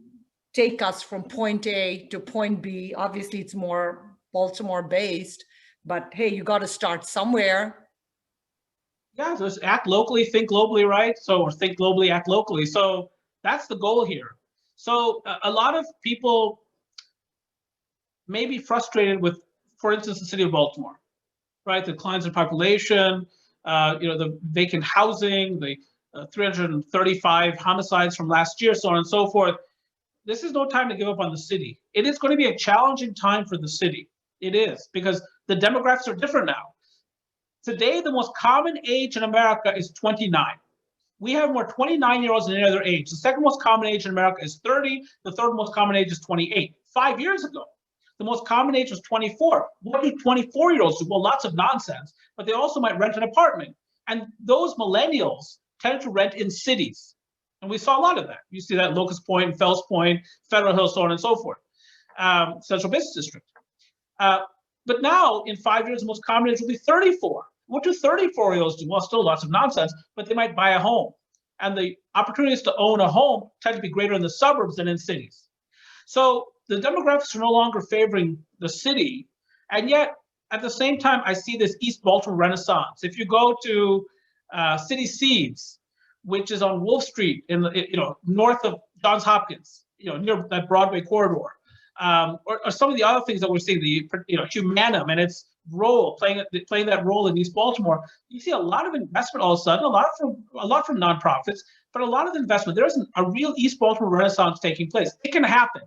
take us from point A to point B? Obviously, it's more Baltimore based, but hey, you got to start somewhere. Yeah, so just act locally, think globally, right? So, or think globally, act locally. So that's the goal here. So a lot of people may be frustrated with, for instance, the city of Baltimore, right? The declines in population, the vacant housing, the 335 homicides from last year, so on and so forth. This is no time to give up on the city. It is going to be a challenging time for the city. It is, because the demographics are different now. Today, the most common age in America is 29. We have more 29-year-olds than any other age. The second most common age in America is 30. The third most common age is 28. 5 years ago, the most common age was 24. What do 24-year-olds do? Well, lots of nonsense, but they also might rent an apartment. And those millennials tend to rent in cities. And we saw a lot of that. You see that in Locust Point, Fells Point, Federal Hill, so on and so forth, Central Business District. But now, in 5 years, the most common age will be 34. What do 34-year-olds do? Well, still lots of nonsense, but they might buy a home. And the opportunities to own a home tend to be greater in the suburbs than in cities. So the demographics are no longer favoring the city. And yet, at the same time, I see this East Baltimore renaissance. If you go to City Seeds, which is on Wolf Street, north of Johns Hopkins, near that Broadway corridor, or some of the other things that we're seeing, Humanum and its role, playing that role in East Baltimore, you see a lot of investment all of a sudden, a lot from nonprofits, but a lot of investment. There's a real East Baltimore renaissance taking place. It can happen.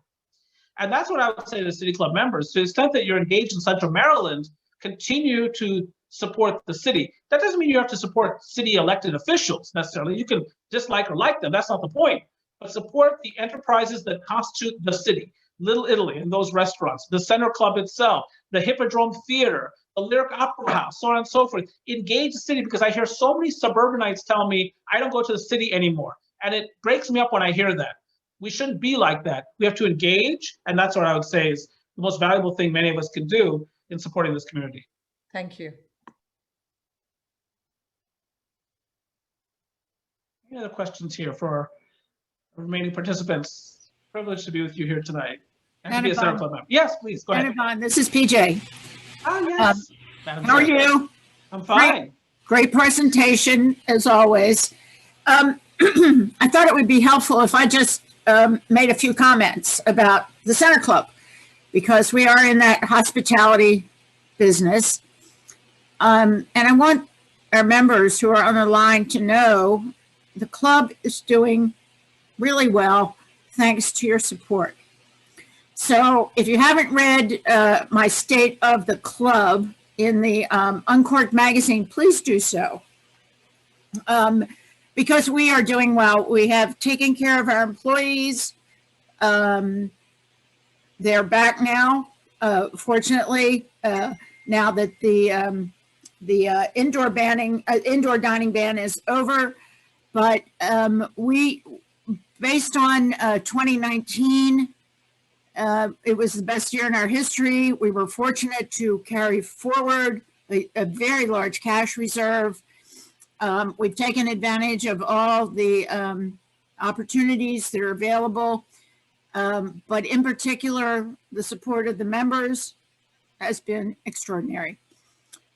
And that's what I would say to City Club members. To the extent that you're engaged in Central Maryland, continue to support the city. That doesn't mean you have to support city elected officials necessarily. You can dislike or like them. That's not the point. But support the enterprises that constitute the city. Little Italy and those restaurants, the Center Club itself, the Hippodrome Theater, the Lyric Opera House, so on and so forth. Engage the city, because I hear so many suburbanites tell me, I don't go to the city anymore. And it breaks me up when I hear that. We shouldn't be like that. We have to engage, and that's what I would say is the most valuable thing many of us can do in supporting this community. Thank you. Any other questions here for our remaining participants? Privileged to be with you here tonight. And to be a Center Club member. Yes, please, go ahead. Anirban, this is PJ. Oh, yes. How are you? I'm fine. Great presentation, as always. I thought it would be helpful if I just made a few comments about the Center Club, because we are in that hospitality business. And I want our members who are on the line to know the club is doing really well, thanks to your support. So if you haven't read my State of the Club in the Uncorked magazine, please do so. Because we are doing well. We have taken care of our employees. They're back now, fortunately, now that the indoor dining ban is over. But we, based on 2019, it was the best year in our history. We were fortunate to carry forward a very large cash reserve. We've taken advantage of all the opportunities that are available, but in particular, the support of the members has been extraordinary.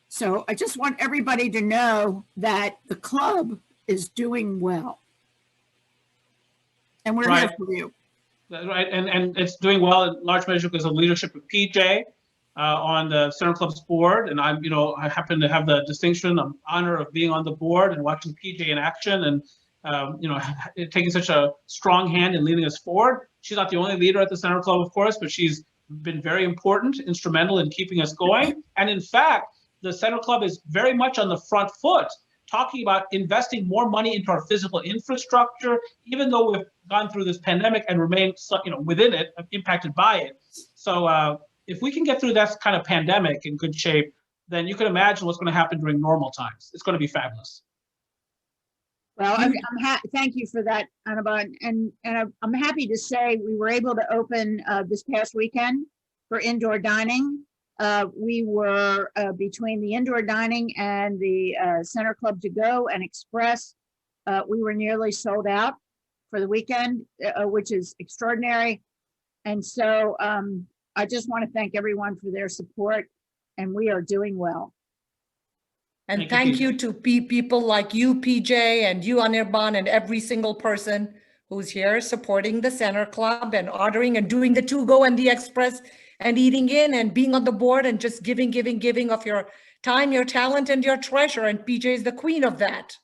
So I just want everybody to know that the club is doing well. And we're here for you. Right, and it's doing well in large measure because of leadership of PJ on the Center Club's board, and I happen to have the distinction, honor of being on the board and watching PJ in action, and taking such a strong hand in leading us forward. She's not the only leader at the Center Club, of course, but she's been very important, instrumental in keeping us going. And in fact, the Center Club is very much on the front foot, talking about investing more money into our physical infrastructure, even though we've gone through this pandemic and remained, within it, impacted by it. So if we can get through that kind of pandemic in good shape, then you can imagine what's going to happen during normal times. It's going to be fabulous. Well, thank you for that, Anirban. And I'm happy to say we were able to open this past weekend for indoor dining. We were between the indoor dining and the Center Club to Go and Express. We were nearly sold out for the weekend, which is extraordinary. And so I just want to thank everyone for their support, and we are doing well. And thank you to people like you, PJ, and you, Anirban, and every single person who's here supporting the Center Club and ordering and doing the to-go and the express and eating in and being on the board and just giving of your time, your talent, and your treasure. And PJ is the queen of that.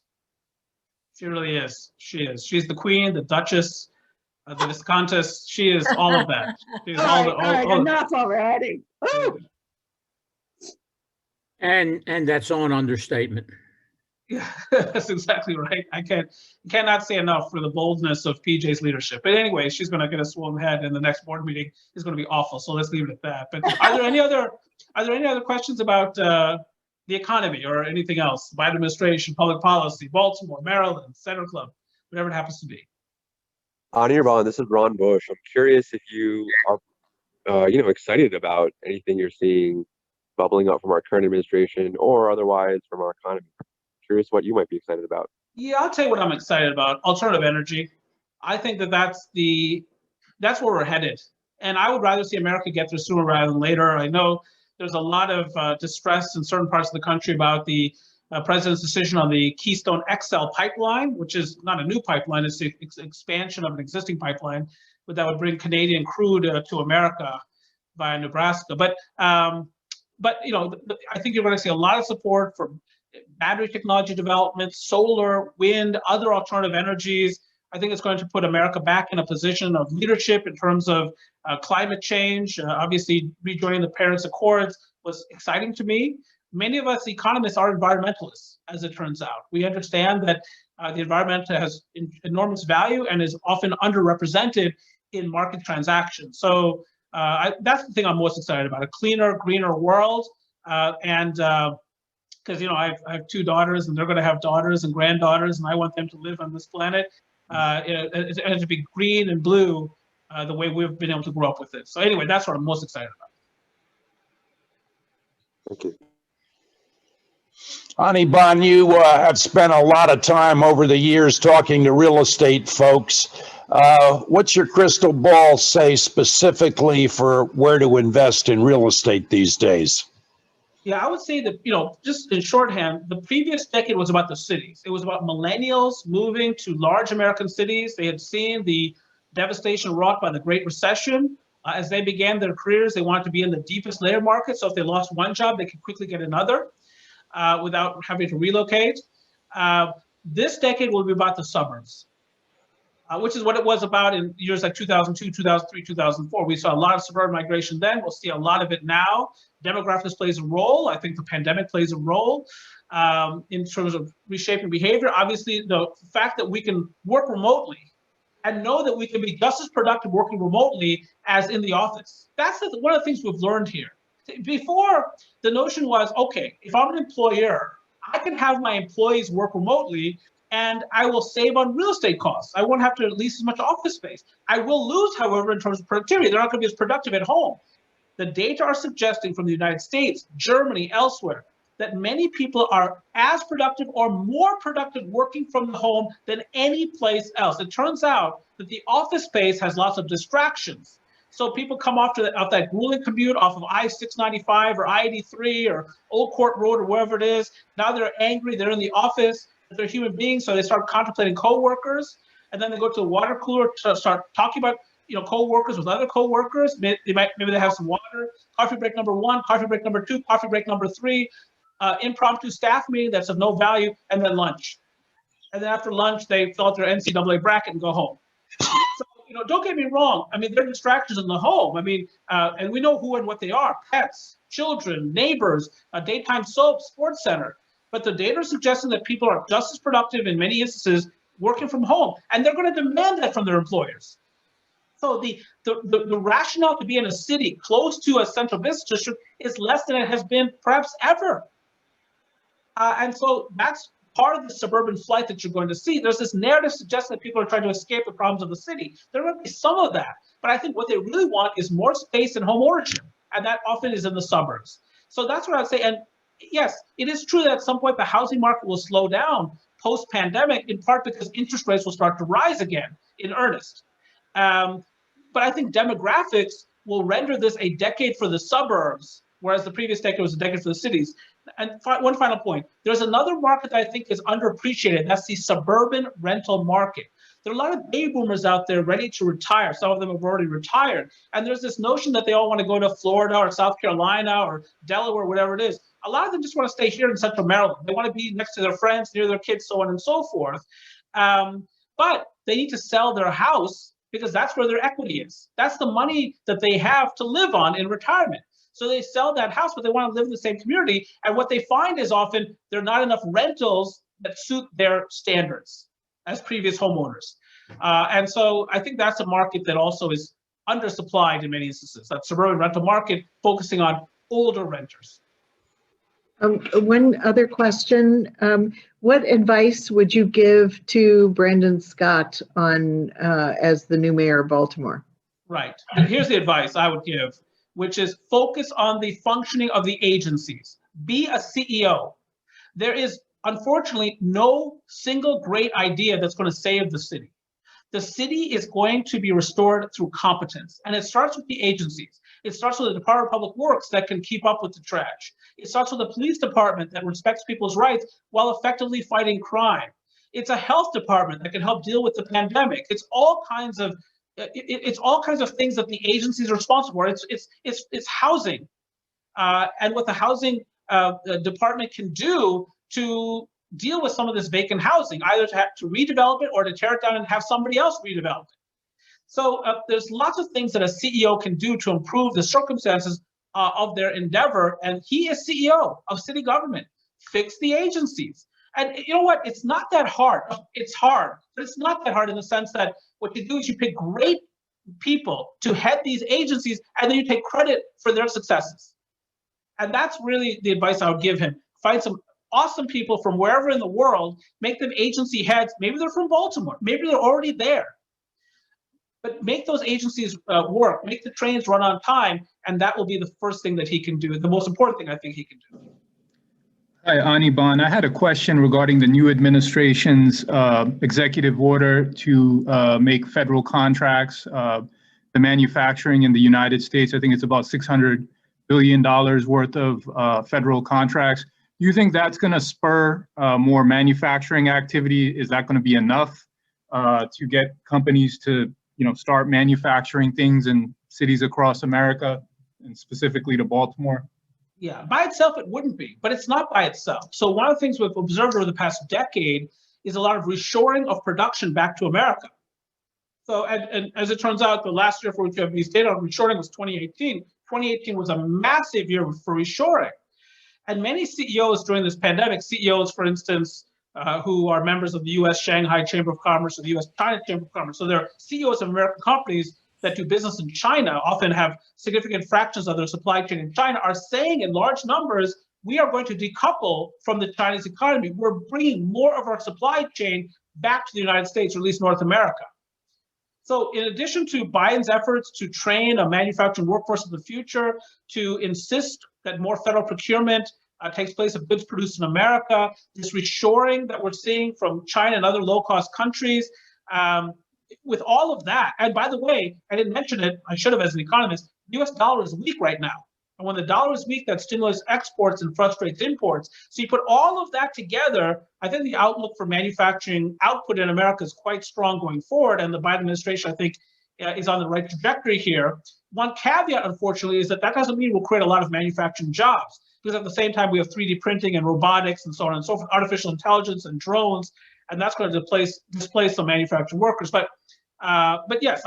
She really is. She is. She's the queen, the duchess, the viscountess. She is all of that. She's All right, enough already. And that's all an understatement. Yeah, that's exactly right. I cannot say enough for the boldness of PJ's leadership. But anyway, she's going to get a swollen head, and the next board meeting is going to be awful. So let's leave it at that. But are there any other questions about the economy or anything else? Biden administration, public policy, Baltimore, Maryland, Center Club, whatever it happens to be. Anirban, this is Ron Bush. I'm curious if you are, excited about anything you're seeing bubbling up from our current administration or otherwise from our economy. Curious what you might be excited about. Yeah, I'll tell you what I'm excited about. Alternative energy. I think that's where we're headed. And I would rather see America get there sooner rather than later. I know there's a lot of distress in certain parts of the country about the president's decision on the Keystone XL pipeline, which is not a new pipeline, it's the expansion of an existing pipeline, but that would bring Canadian crude to America via Nebraska. But I think you're going to see a lot of support for battery technology development, solar, wind, other alternative energies. I think it's going to put America back in a position of leadership in terms of climate change. Obviously, rejoining the Paris Accords was exciting to me. Many of us economists are environmentalists, as it turns out. We understand that the environment has enormous value and is often underrepresented in market transactions. So that's the thing I'm most excited about: a cleaner, greener world. Because I have two daughters, and they're going to have daughters and granddaughters, and I want them to live on this planet and to be green and blue the way we've been able to grow up with it. So anyway, that's what I'm most excited about. Thank you. Anirban, you have spent a lot of time over the years talking to real estate folks. What's your crystal ball say specifically for where to invest in real estate these days? Yeah, I would say that, just in shorthand, the previous decade was about the cities. It was about millennials moving to large American cities. They had seen the devastation wrought by the Great Recession. As they began their careers, they wanted to be in the deepest labor market. So if they lost one job, they could quickly get another without having to relocate. This decade will be about the suburbs, which is what it was about in years like 2002, 2003, 2004. We saw a lot of suburban migration then. We'll see a lot of it now. Demographics plays a role. I think the pandemic plays a role in terms of reshaping behavior. Obviously, the fact that we can work remotely and know that we can be just as productive working remotely as in the office. That's one of the things we've learned here. Before, the notion was, okay, if I'm an employer, I can have my employees work remotely and I will save on real estate costs. I won't have to lease as much office space. I will lose, however, in terms of productivity. They're not going to be as productive at home. The data are suggesting from the United States, Germany, elsewhere, that many people are as productive or more productive working from the home than any place else. It turns out that the office space has lots of distractions. So people come off that grueling commute off of I-695 or I-83 or Old Court Road or wherever it is. Now they're angry, they're in the office, they're human beings, so they start contemplating co-workers, and then they go to the water cooler to start talking about co-workers with other co-workers. Maybe they have some water. Coffee break number 1, coffee break number 2, coffee break number 3, impromptu staff meeting that's of no value, and then lunch. And then after lunch, they fill out their NCAA bracket and go home. So, don't get me wrong. I mean, there are distractions in the home. I mean, and we know who and what they are: pets, children, neighbors, daytime soap, sports center. But the data are suggesting that people are just as productive in many instances working from home, and they're going to demand that from their employers. So the rationale to be in a city close to a central business district is less than it has been perhaps ever. And so that's part of the suburban flight that you're going to see. There's this narrative suggesting that people are trying to escape the problems of the city. There will be some of that, but I think what they really want is more space and home ownership, and that often is in the suburbs. So that's what I'd say. And yes, it is true that at some point the housing market will slow down post-pandemic, in part because interest rates will start to rise again in earnest. But I think demographics will render this a decade for the suburbs, whereas the previous decade was a decade for the cities. And one final point, there's another market that I think is underappreciated. That's the suburban rental market. There are a lot of baby boomers out there ready to retire. Some of them have already retired. And there's this notion that they all want to go to Florida or South Carolina or Delaware, whatever it is. A lot of them just want to stay here in Central Maryland. They want to be next to their friends, near their kids, so on and so forth. But they need to sell their house because that's where their equity is. That's the money that they have to live on in retirement. So they sell that house, but they want to live in the same community. And what they find is often there are not enough rentals that suit their standards as previous homeowners. And so I think that's a market that also is undersupplied in many instances, that suburban rental market focusing on older renters. One other question. What advice would you give to Brandon Scott on as the new mayor of Baltimore? Right. And here's the advice I would give, which is focus on the functioning of the agencies. Be a CEO. There is, unfortunately, no single great idea that's going to save the city. The city is going to be restored through competence, and it starts with the agencies. It starts with the Department of Public Works that can keep up with the trash. It starts with a police department that respects people's rights while effectively fighting crime. It's a health department that can help deal with the pandemic. It's all kinds of things that the agencies are responsible for. It's housing, and what the housing department can do to deal with some of this vacant housing, either to redevelop it or to tear it down and have somebody else redevelop it. So there's lots of things that a CEO can do to improve the circumstances of their endeavor. And he is CEO of city government. Fix the agencies. And you know what? It's not that hard. It's hard, but it's not that hard in the sense that what you do is you pick great people to head these agencies, and then you take credit for their successes. And that's really the advice I would give him. Find some awesome people from wherever in the world, make them agency heads. Maybe they're from Baltimore. Maybe they're already there. But make those agencies work, make the trains run on time, and that will be the first thing that he can do, the most important thing I think he can do. Hi, Anirban. I had a question regarding the new administration's executive order to make federal contracts, the manufacturing in the United States. I think it's about $600 billion worth of federal contracts. Do you think that's going to spur more manufacturing activity? Is that going to be enough to get companies to, start manufacturing things in cities across America, and specifically to Baltimore? Yeah, by itself it wouldn't be, but it's not by itself. So one of the things we've observed over the past decade is a lot of reshoring of production back to America. So, and as it turns out, the last year for which we have these data on reshoring was 2018. 2018 was a massive year for reshoring. And many CEOs during this pandemic, CEOs, for instance, who are members of the U.S. Shanghai Chamber of Commerce or the U.S. China Chamber of Commerce, so they're CEOs of American companies that do business in China, often have significant fractions of their supply chain in China, are saying in large numbers, we are going to decouple from the Chinese economy. We're bringing more of our supply chain back to the United States, or at least North America. So in addition to Biden's efforts to train a manufacturing workforce of the future, to insist that more federal procurement takes place of goods produced in America, this reshoring that we're seeing from China and other low-cost countries, with all of that, and by the way, I didn't mention it, I should have as an economist, the US dollar is weak right now. And when the dollar is weak, that stimulates exports and frustrates imports. So you put all of that together, I think the outlook for manufacturing output in America is quite strong going forward. And the Biden administration, I think, is on the right trajectory here. One caveat, unfortunately, is that doesn't mean we'll create a lot of manufacturing jobs, because at the same time, we have 3D printing and robotics and so on and so forth, artificial intelligence and drones, and that's going to displace some manufacturing workers. But yes,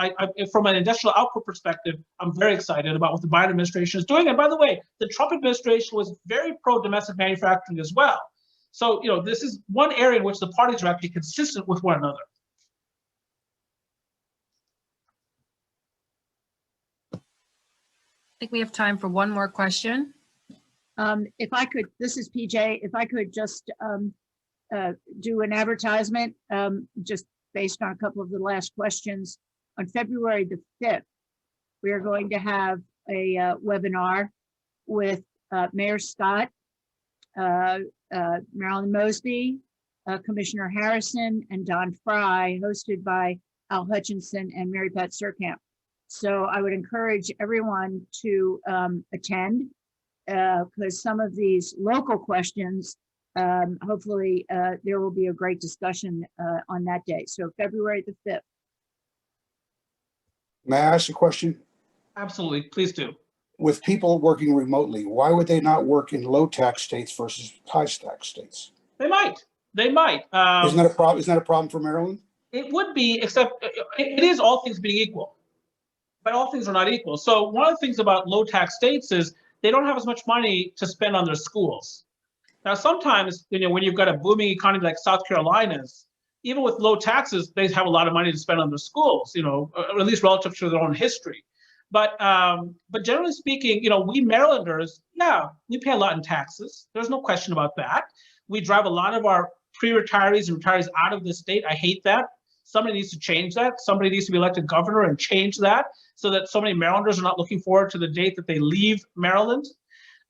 from an industrial output perspective, I'm very excited about what the Biden administration is doing. And by the way, the Trump administration was very pro-domestic manufacturing as well. So, this is one area in which the parties are actually consistent with one another. I think we have time for one more question. If I could, this is PJ, if I could just do an advertisement, just based on a couple of the last questions. On February the 5th, we are going to have a webinar with Mayor Scott, Marilyn Mosby, Commissioner Harrison, and Don Fry, hosted by Al Hutchinson and Mary Pat Surkamp. So I would encourage everyone to attend, because some of these local questions, hopefully there will be a great discussion on that day. So February the 5th. May I ask a question? Absolutely, please do. With people working remotely, why would they not work in low tax states versus high tax states? They might. They might. Isn't that a problem? Isn't that a problem for Maryland? It would be, except it is all things being equal. But all things are not equal. So one of the things about low tax states is they don't have as much money to spend on their schools. Now, sometimes, when you've got a booming economy like South Carolina's, even with low taxes, they have a lot of money to spend on their schools, or at least relative to their own history. But generally speaking, we Marylanders, yeah, we pay a lot in taxes. There's no question about that. We drive a lot of our pre-retirees and retirees out of the state. I hate that. Somebody needs to change that. Somebody needs to be elected governor and change that so that so many Marylanders are not looking forward to the date that they leave Maryland.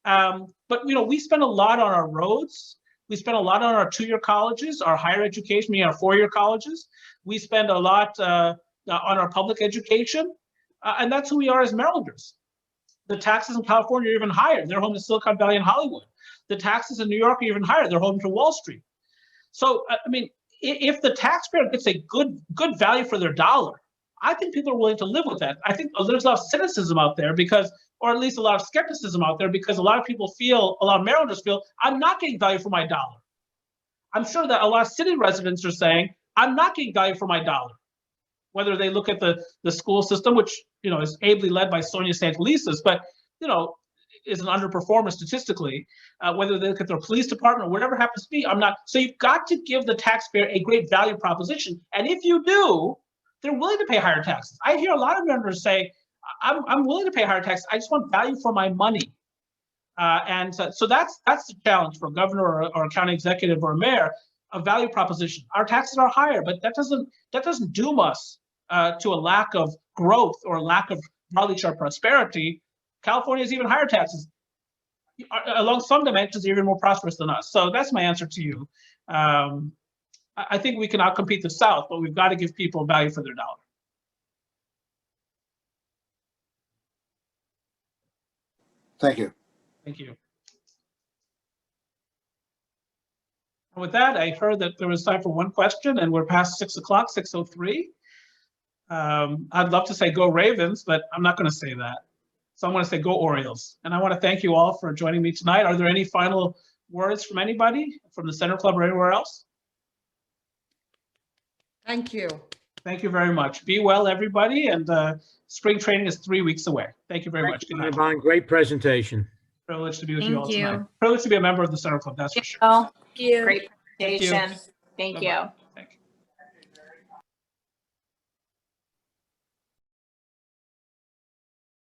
But we spend a lot on our roads. We spend a lot on our two-year colleges, our higher education, meaning our four-year colleges. We spend a lot on our public education. And that's who we are as Marylanders. The taxes in California are even higher. They're home to Silicon Valley and Hollywood. The taxes in New York are even higher. They're home to Wall Street. So, if the taxpayer gets a good value for their dollar, I think people are willing to live with that. I think there's a lot of cynicism out there or at least a lot of skepticism out there, because a lot of Marylanders feel, I'm not getting value for my dollar. I'm sure that a lot of city residents are saying, I'm not getting value for my dollar. Whether they look at the school system, which is ably led by Sonia Santelises, but is an underperformer statistically. Whether they look at their police department or whatever happens to be, I'm not. So you've got to give the taxpayer a great value proposition, and if you do, they're willing to pay higher taxes. I hear a lot of members say, I'm willing to pay higher taxes. I just want value for my money. So that's the challenge for a governor or a county executive or a mayor, a value proposition. Our taxes are higher, but that doesn't doom us to a lack of growth or a lack of broadly shared prosperity. California has even higher taxes. Along some dimensions, they're even more prosperous than us. So that's my answer to you. I think we can outcompete the South, but we've got to give people value for their dollar. Thank you. Thank you. And with that, I heard that there was time for one question, and we're past 6 o'clock, 6:03. I'd love to say go Ravens, but I'm not going to say that. So I'm going to say go Orioles. And I want to thank you all for joining me tonight. Are there any final words from anybody, from the Center Club or anywhere else? Thank you. Thank you very much. Be well, everybody. And spring training is 3 weeks away. Thank you very much. Good night. Anirban, great presentation. Privileged to be with you all tonight. Privileged to be a member of the Center Club, that's for sure. Thank you. Great presentation. Thank you.